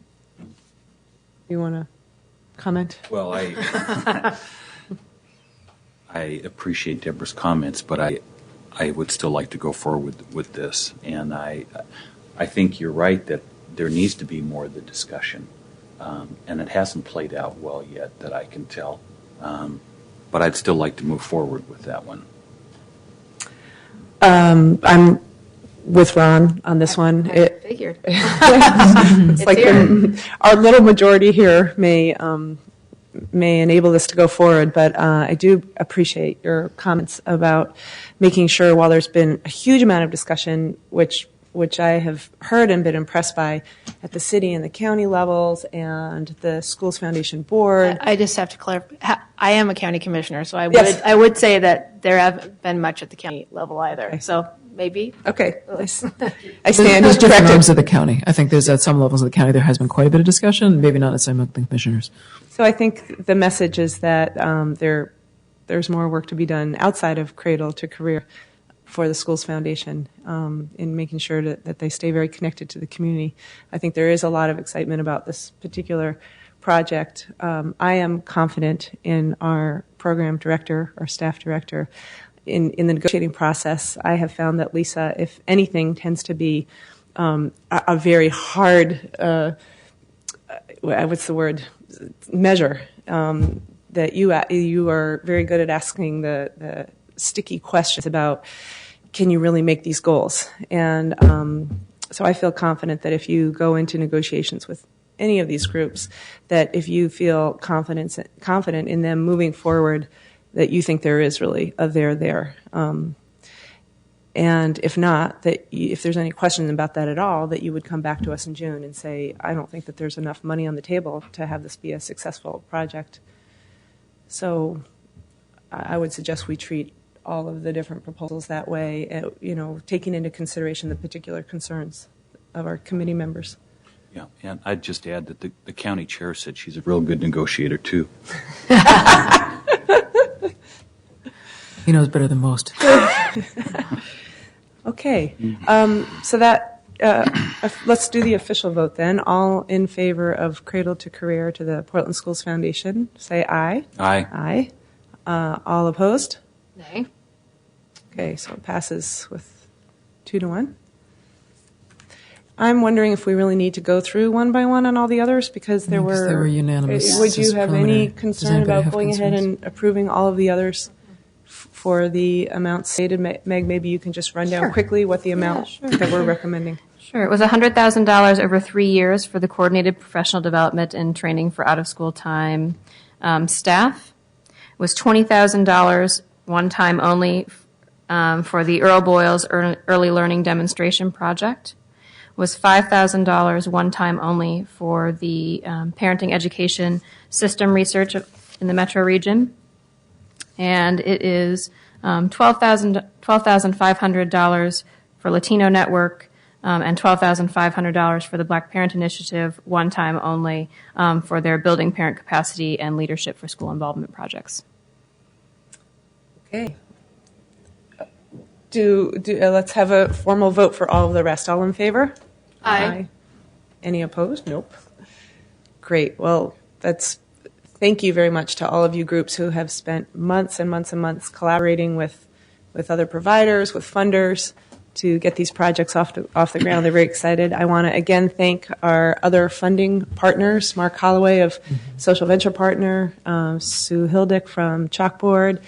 S1: You want to comment?
S9: Well, I appreciate Deborah's comments, but I would still like to go forward with this. And I think you're right that there needs to be more of the discussion. And it hasn't played out well yet that I can tell. But I'd still like to move forward with that one.
S1: I'm with Ron on this one.
S2: I figured.
S1: It's like our little majority here may enable this to go forward, but I do appreciate your comments about making sure, while there's been a huge amount of discussion, which I have heard and been impressed by at the city and the county levels and the Schools Foundation Board.
S2: I just have to clarify. I am a county commissioner, so
S1: Yes.
S2: I would say that there haven't been much at the county level either. Okay. So maybe.
S1: Okay. I stand
S11: There's
S1: as
S11: different
S1: directed.
S11: arms of the county. I think there's at some levels of the county there has been quite a bit of discussion, maybe not necessarily among the commissioners.
S1: So I think the message is that there's more work to be done outside of Cradle to Career for the Schools Foundation in making sure that they stay very connected to the community. I think there is a lot of excitement about this particular project. I am confident in our program director, our staff director, in the negotiating process. I have found that Lisa, if anything, tends to be a very hard, what's the word, measure. That you are very good at asking the sticky questions about, can you really make these goals? And so I feel confident that if you go into negotiations with any of these groups, that if you feel confident in them moving forward, that you think there is really a there. And if not, that if there's any questions about that at all, that you would come back to us in June and say, I don't think that there's enough money on the table to have this be a successful project. So I would suggest we treat all of the different proposals that way, taking into consideration the particular concerns of our committee members.
S9: Yeah, and I'd just add that the county chair said she's a real good negotiator, too.
S11: He knows better than most.
S1: Okay, so that let's do the official vote then. All in favor of Cradle to Career to the Portland Schools Foundation, say aye.
S9: Aye.
S1: Aye. All opposed?
S2: Nay.
S1: Okay, so it passes with 2-1. I'm wondering if we really need to go through one by one on all the others, because they were
S11: unanimous.
S1: Would you
S11: This
S1: have
S11: preliminary.
S1: any
S11: Does
S1: concern
S11: anybody
S1: about
S11: have
S1: going ahead
S11: concerns?
S1: and approving all of the others for the amounts stated? Meg, maybe you can just run down quickly what the amount that we're recommending.
S10: Sure. It was $100,000 over 3 years for the coordinated professional development and training for out-of-school time staff. It was $20,000 one time only for the Earl Boyle's Early Learning Demonstration Project. It was $5,000 one time only for the parenting education system research in the metro region. And it is $12,500 for Latino Network and $12,500 for the Black Parent Initiative, one time only, for their building parent capacity and leadership for school involvement projects.
S1: Okay. Let's have a formal vote for all of the rest. All in favor?
S2: Aye.
S1: Any opposed? Nope. Great. Well, thank you very much to all of you groups who have spent months and months and months collaborating with other providers, with funders, to get these projects off the ground. They're very excited. I want to again thank our other funding partners, Mark Holloway of Social Venture Partner, Sue Hildick from Chalkboard,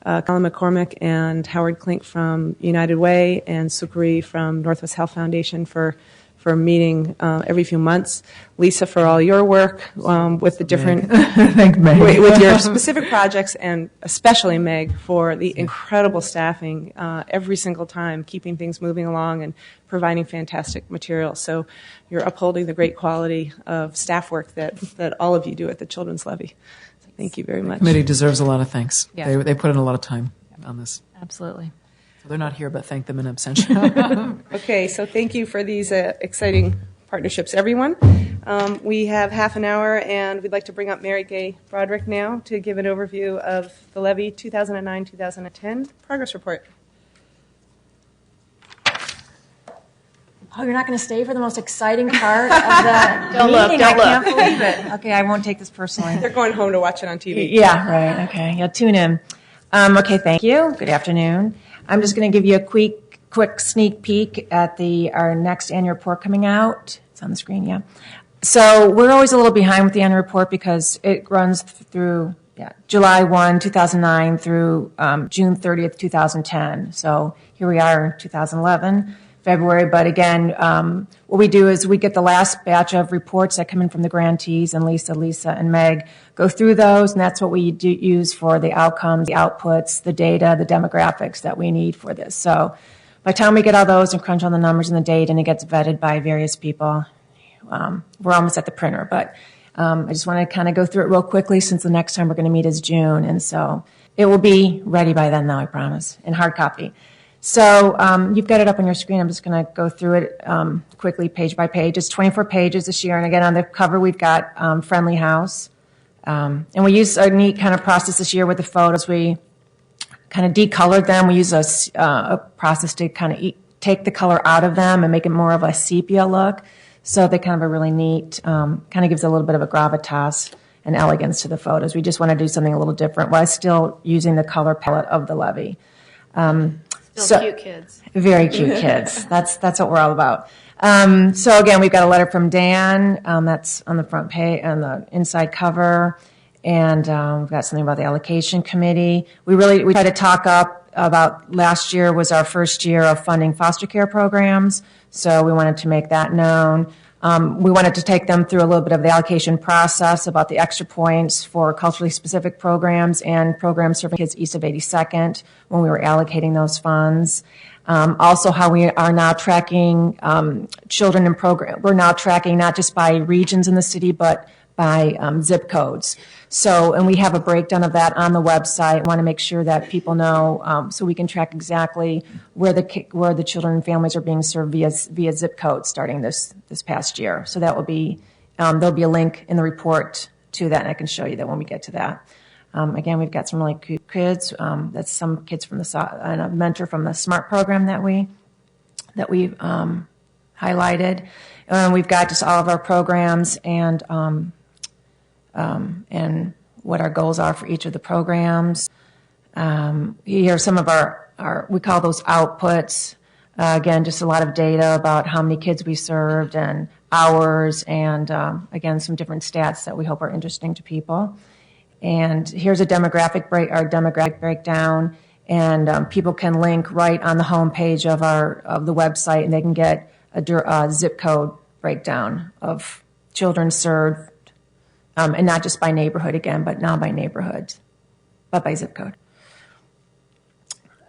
S1: Colin McCormick and Howard Klink from United Way, and Sukri from Northwest Health Foundation for meeting every few months. Lisa, for all your work with the different with your specific projects, and especially Meg for the incredible staffing every single time, keeping things moving along and providing fantastic material. So you're upholding the great quality of staff work that all of you do at the Children's Levy. So thank you very much.
S11: The committee deserves a lot of thanks.
S15: Yeah.
S11: They put in a lot of time on this.
S15: Absolutely.
S11: So they're not here, but thank them in absentia.
S1: Okay, so thank you for these exciting partnerships, everyone. We have half an hour, and we'd like to bring up Mary Gay Broderick now to give an overview of the Levy 2009-2010 progress report.
S17: Oh, you're not going to stay for the most exciting part of the meeting? I can't believe it. Okay, I won't take this personally.
S1: They're going home to watch it on TV.
S17: Yeah, right. Okay, yeah, tune in. Okay, thank you. Good afternoon. I'm just going to give you a quick sneak peek at our next annual report coming out. It's on the screen, yeah. So we're always a little behind with the annual report because it runs through July 1, 2009 through June 30th, 2010. So here we are, 2011. February, but again, what we do is we get the last batch of reports that come in from the grantees, and Lisa, and Meg go through those, and that's what we use for the outcomes, the outputs, the data, the demographics that we need for this. So by the time we get all those and crunch on the numbers and the data, and it gets vetted by various people, we're almost at the printer. But I just want to kind of go through it real quickly since the next time we're going to meet is June, and so it will be ready by then, though, I promise, in hard copy. So you've got it up on your screen. I'm just going to go through it quickly, page by page. It's 24 pages this year. And again, on the cover, we've got Friendly House. And we use a neat kind of process this year with the photos. We kind of decolored them. We use a process to kind of take the color out of them and make it more of a sepia look. So they kind of a really neat, kind of gives a little bit of a gravitas and elegance to the photos. We just want to do something a little different while still using the color palette of the Levy.
S2: Still cute kids.
S17: Very cute kids. That's what we're all about. So again, we've got a letter from Dan. That's on the front page, on the inside cover, and we've got something about the allocation committee. We try to talk up about last year was our first year of funding foster care programs, so we wanted to make that known. We wanted to take them through a little bit of the allocation process about the extra points for culturally specific programs and programs serving kids east of 82nd when we were allocating those funds. Also, how we are now tracking children in program. We're now tracking not just by regions in the city, but by zip codes. So, and we have a breakdown of that on the website. We want to make sure that people know, so we can track exactly where the children and families are being served via zip code starting this past year. So that will be there'll be a link in the report to that, and I can show you that when we get to that. Again, we've got some really cute kids. That's some kids from and a mentor from the SMART program that we highlighted. We've got just all of our programs and what our goals are for each of the programs. Here are some of our we call those outputs. Again, just a lot of data about how many kids we served and hours, and again, some different stats that we hope are interesting to people. And here's a demographic breakdown, and people can link right on the home page of the website, and they can get a zip code breakdown of children served, and not just by neighborhood again, but now by neighborhood, but by zip code.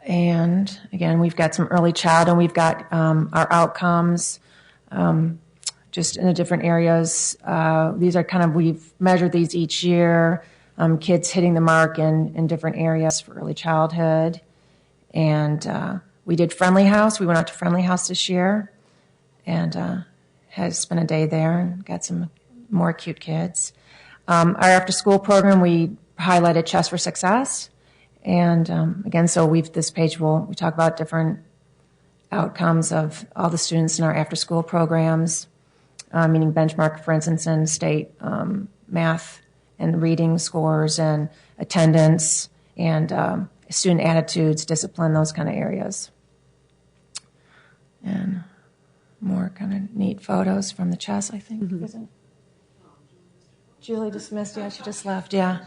S17: And again, we've got some early child, and we've got our outcomes just in the different areas. These are kind of, we've measured these each year. Kids hitting the mark in different areas for early childhood. And we did Friendly House. We went out to Friendly House this year and had spent a day there and got some more cute kids. Our after-school program, we highlighted Chess for Success. And again, so this page we talk about different outcomes of all the students in our after-school programs, meaning benchmark, for instance, in state math and reading scores and attendance and student attitudes, discipline, those kind of areas. And more kind of neat photos from the chess, I think. Mm-hmm. Is it? Julie dismissed, yeah, she just left, yeah.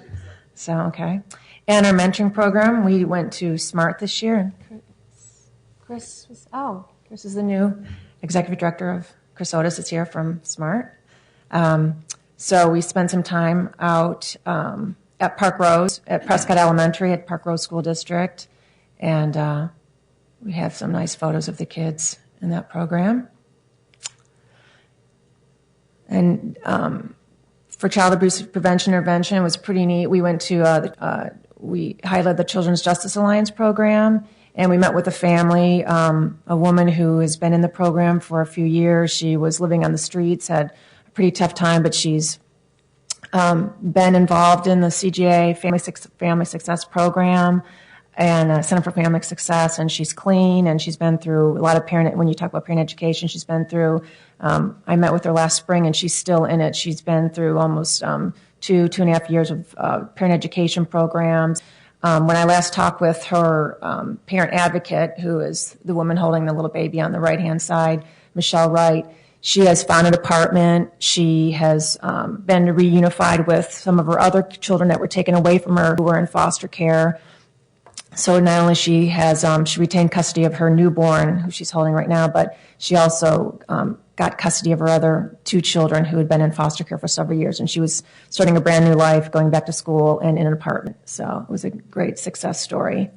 S17: So, okay. And our mentoring program, we went to SMART this year. Chris is the new executive director of Chris Otis is here from SMART. So we spent some time out at Park Rose, at Prescott Elementary, at Park Rose School District. And we have some nice photos of the kids in that program. And for child abuse prevention intervention, it was pretty neat. We went to, we highlighted the Children's Justice Alliance program, and we met with a family, a woman who has been in the program for a few years. She was living on the streets, had a pretty tough time, but she's been involved in the CGA Family Success Program and Center for Family Success, and she's clean, and she's been through a lot of when you talk about parent education, she's been through, I met with her last spring, and she's still in it. She's been through almost 2.5 years of parent education programs. When I last talked with her parent advocate, who is the woman holding the little baby on the right-hand side, Michelle Wright, she has found an apartment. She has been reunified with some of her other children that were taken away from her who were in foster care. So not only she has she retained custody of her newborn, who she's holding right now, but she also got custody of her other 2 children who had been in foster care for several years. And she was starting a brand new life, going back to school and in an apartment. So it was a great success story.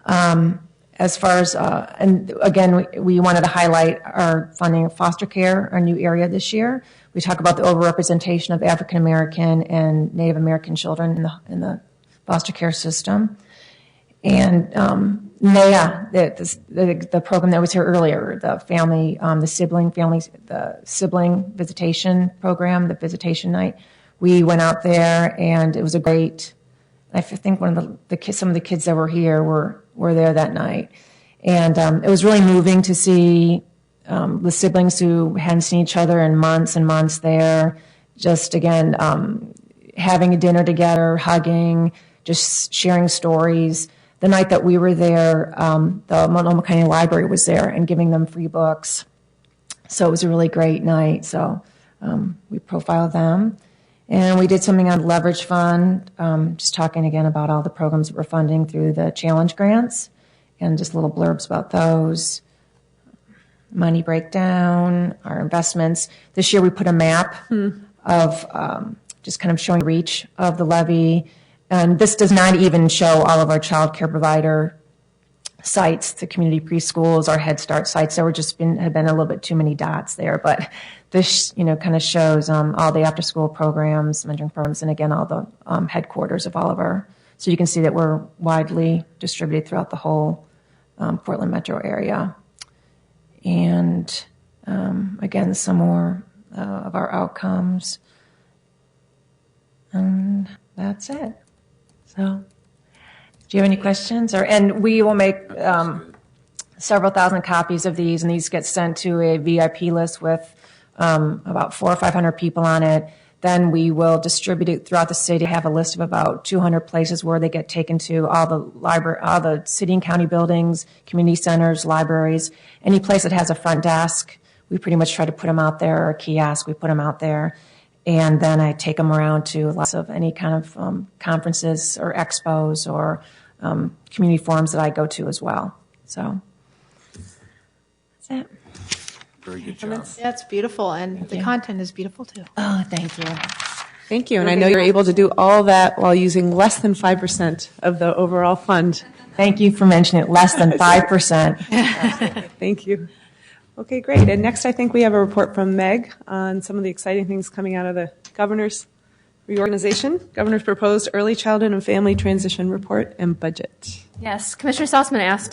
S17: As far as, and again, we wanted to highlight our funding of foster care, our new area this year. We talk about the overrepresentation of African American and Native American children in the foster care system. And NAYA, the program that was here earlier, the sibling visitation program, the visitation night, we went out there, and it was a great. I think one of the kids, some of the kids that were here were there that night, and it was really moving to see the siblings who hadn't seen each other in months and months there. Just again, having a dinner together, hugging, just sharing stories. The night that we were there, the Multnomah County Library was there and giving them free books. So it was a really great night. So we profiled them. And we did something on Leverage Fund, just talking again about all the programs that we're funding through the Challenge Grants and just little blurbs about those. Money breakdown, our investments. This year we put a map of just kind of showing reach of the levy. And this does not even show all of our child care provider sites, the community preschools, our Head Start sites. There have been a little bit too many dots there, but this, kind of shows all the after-school programs, mentoring programs, and again, all the headquarters of all of our. So you can see that we're widely distributed throughout the whole Portland metro area. And again, some more of our outcomes. And that's it. So, do you have any questions? And we will make several thousand copies of these, and these get sent to a VIP list with about 400 or 500 people on it. Then we will distribute it throughout the city. Have a list of about 200 places where they get taken to, all the city and county buildings, community centers, libraries, any place that has a front desk. We pretty much try to put them out there, or a kiosk. We put them out there. And then I take them around to lots of any kind of conferences or expos or community forums that I go to as well. So that's it.
S9: Very good job.
S2: That's beautiful, and the content is beautiful too.
S1: Oh, thank you. Thank you. And I know you're able to do all that while using less than 5% of the overall fund.
S17: Thank you for mentioning it, less than 5%.
S1: Thank you. Okay, great. And next, I think we have a report from Meg on some of the exciting things coming out of the governor's reorganization, governor's proposed early childhood and family transition report and budget.
S10: Yes, Commissioner Salzman asked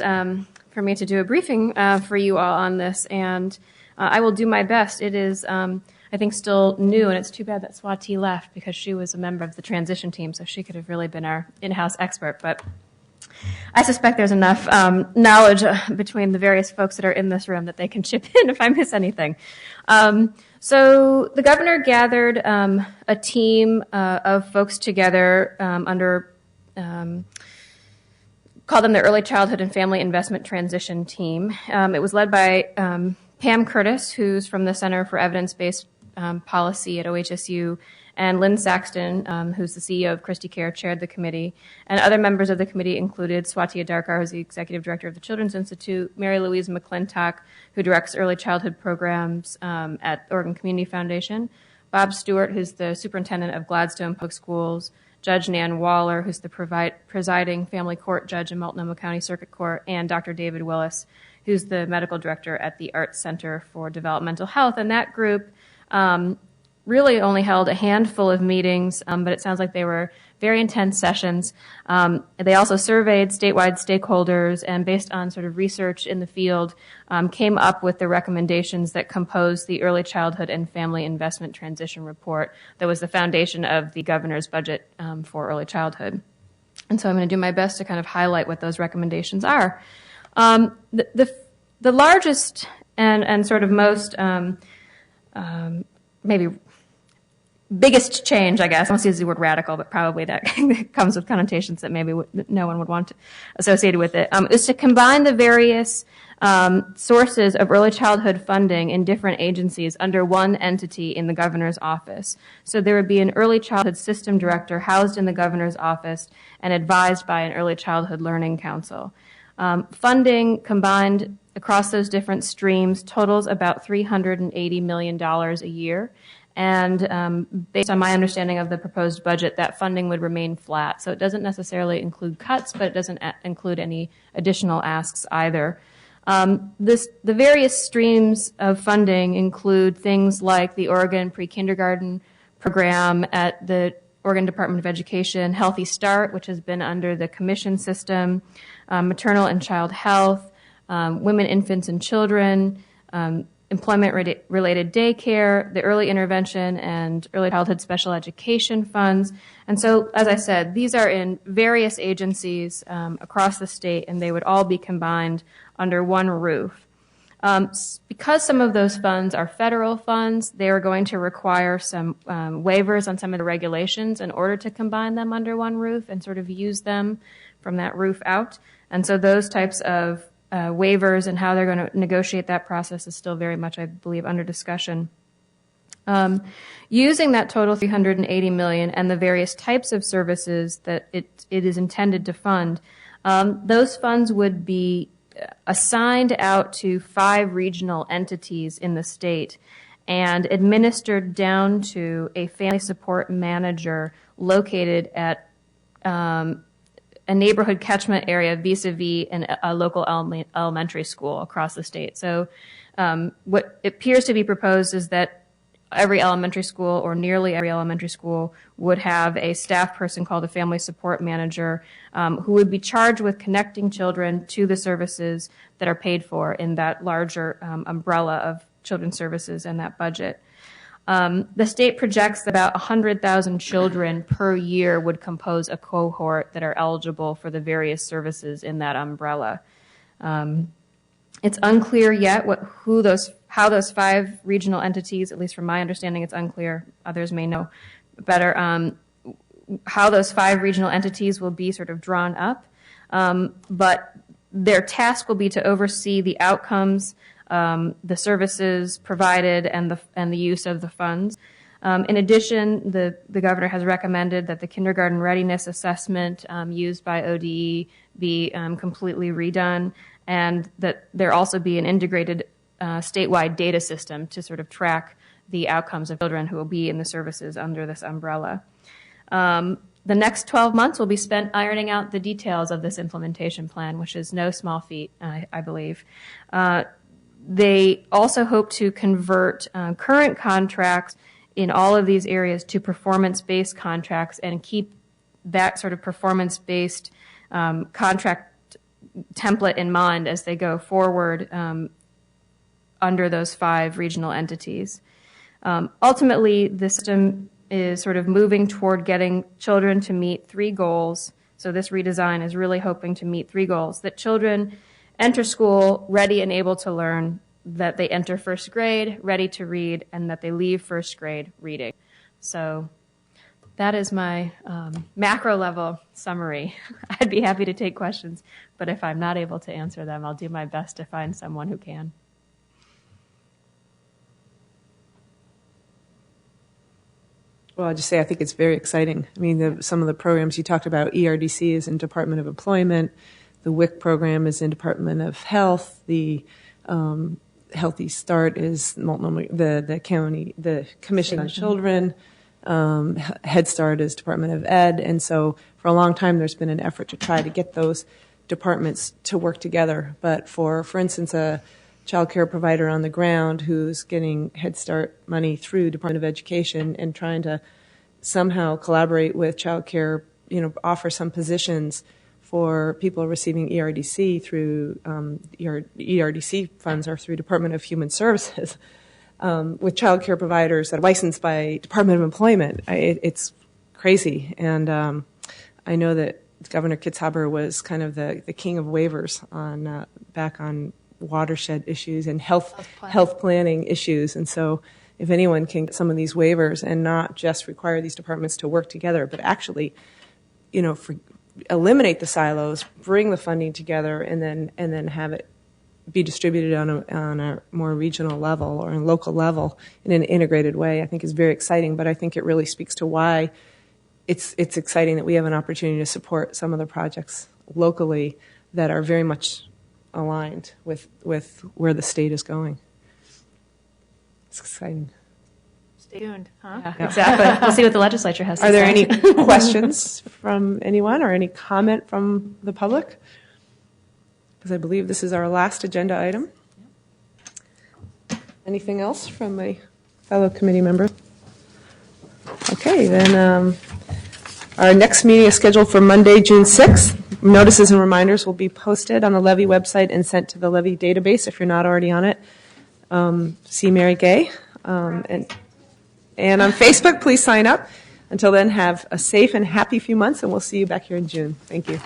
S10: for me to do a briefing for you all on this, and I will do my best. It is, I I think, still new, and it's too bad that Swati left because she was a member of the transition team, so she could have really been our in-house expert. But I suspect there's enough knowledge between the various folks that are in this room that they can chip in if I miss anything. So the governor gathered a team of folks together called them the Early Childhood and Family Investment Transition Team. It was led by Pam Curtis, who's from the Center for Evidence-Based Policy at OHSU, and Lynn Saxton, who's the CEO of Christie Care, chaired the committee. And other members of the committee included Swati Adarkar, who's the executive director of the Children's Institute, Mary Louise McClintock, who directs early childhood programs at Oregon Community Foundation, Bob Stewart, who's the superintendent of Gladstone Public Schools, Judge Nan Waller, who's the presiding family court judge in Multnomah County Circuit Court, and Dr. David Willis, who's the medical director at the Arts Center for Developmental Health. And that group really only held a handful of meetings, but it sounds like they were very intense sessions. They also surveyed statewide stakeholders and, based on sort of research in the field, came up with the recommendations that compose the Early Childhood and Family Investment Transition Report that was the foundation of the governor's budget for early childhood. And so I'm going to do my best to kind of highlight what those recommendations are. The largest and sort of most maybe biggest change, I guess, I don't use the word radical, but probably that comes with connotations that maybe no one would want associated with it, is to combine the various sources of early childhood funding in different agencies under one entity in the governor's office. So there would be an early childhood system director housed in the governor's office and advised by an early childhood learning council. Funding combined across those different streams totals about $380 million a year. And based on my understanding of the proposed budget, that funding would remain flat. So it doesn't necessarily include cuts, but it doesn't include any additional asks either. The various streams of funding include things like the Oregon Pre-Kindergarten Program at the Oregon Department of Education, Healthy Start, which has been under the commission system, maternal and child health, women, infants, and children, employment-related daycare, the early intervention and early childhood special education funds. And so, as I said, these are in various agencies across the state, and they would all be combined under one roof. Because some of those funds are federal funds, they are going to require some waivers on some of the regulations in order to combine them under one roof and sort of use them from that roof out. And so those types of waivers and how they're going to negotiate that process is still very much, I believe, under discussion. Using that total $380 million and the various types of services that it is intended to fund, those funds would be assigned out to 5 regional entities in the state and administered down to a family support manager located at a neighborhood catchment area vis-a-vis a local elementary school across the state. So what appears to be proposed is that every elementary school, or nearly every elementary school, would have a staff person called a family support manager who would be charged with connecting children to the services that are paid for in that larger umbrella of children's services and that budget. The state projects that about 100,000 children per year would compose a cohort that are eligible for the various services in that umbrella. It's unclear yet how those 5 regional entities, at least from my understanding, it's unclear. Others may know better how those 5 regional entities will be sort of drawn up. But their task will be to oversee the outcomes, the services provided, and the use of the funds. In addition, the governor has recommended that the kindergarten readiness assessment used by ODE be completely redone, and that there also be an integrated statewide data system to sort of track the outcomes of children who will be in the services under this umbrella. The next 12 months will be spent ironing out the details of this implementation plan, which is no small feat, I believe. They also hope to convert current contracts in all of these areas to performance-based contracts and keep that sort of performance-based contract template in mind as they go forward under those 5 regional entities. Ultimately, the system is sort of moving toward getting children to meet 3 goals. So this redesign is really hoping to meet 3 goals: that children enter school ready and able to learn, that they enter first grade ready to read, and that they leave first grade reading. So that is my macro level summary. I'd be happy to take questions, but if I'm not able to answer them, I'll do my best to find someone who can.
S1: Well, I'll just say I think it's very exciting. I mean, some of the programs you talked about, ERDC is in Department of Employment, the WIC program is in Department of Health, the Healthy Start is the county, the Commission on Children, Head Start is Department of Ed, and so for a long time there's been an effort to try to get those departments to work together. But for instance, a child care provider on the ground who's getting Head Start money through Department of Education and trying to somehow collaborate with child care, offer some positions for people receiving ERDC through ERDC funds or through Department of Human Services with child care providers that are licensed by Department of Employment. It's crazy. And I know that Governor Kitzhaber was kind of the king of waivers on back on watershed issues and health planning issues. And so if anyone can get some of these waivers and not just require these departments to work together, but actually, eliminate the silos, bring the funding together, and then have it be distributed on a more regional level or a local level in an integrated way, I think is very exciting. But I think it really speaks to why it's exciting that we have an opportunity to support some of the projects locally that are very much aligned with where the state is going. It's exciting.
S2: Stay tuned, huh?
S10: Yeah, exactly. We'll see what the legislature has to say.
S1: Are there any questions from anyone or any comment from the public? Because I believe this is our last agenda item. Anything else from my fellow committee members? Okay, then our next meeting is scheduled for Monday, June 6th. Notices and reminders will be posted on the Levy website and sent to the Levy database if you're not already on it. See Mary Gay. And on Facebook, please sign up. Until then, have a safe and happy few months, and we'll see you back here in June. Thank you.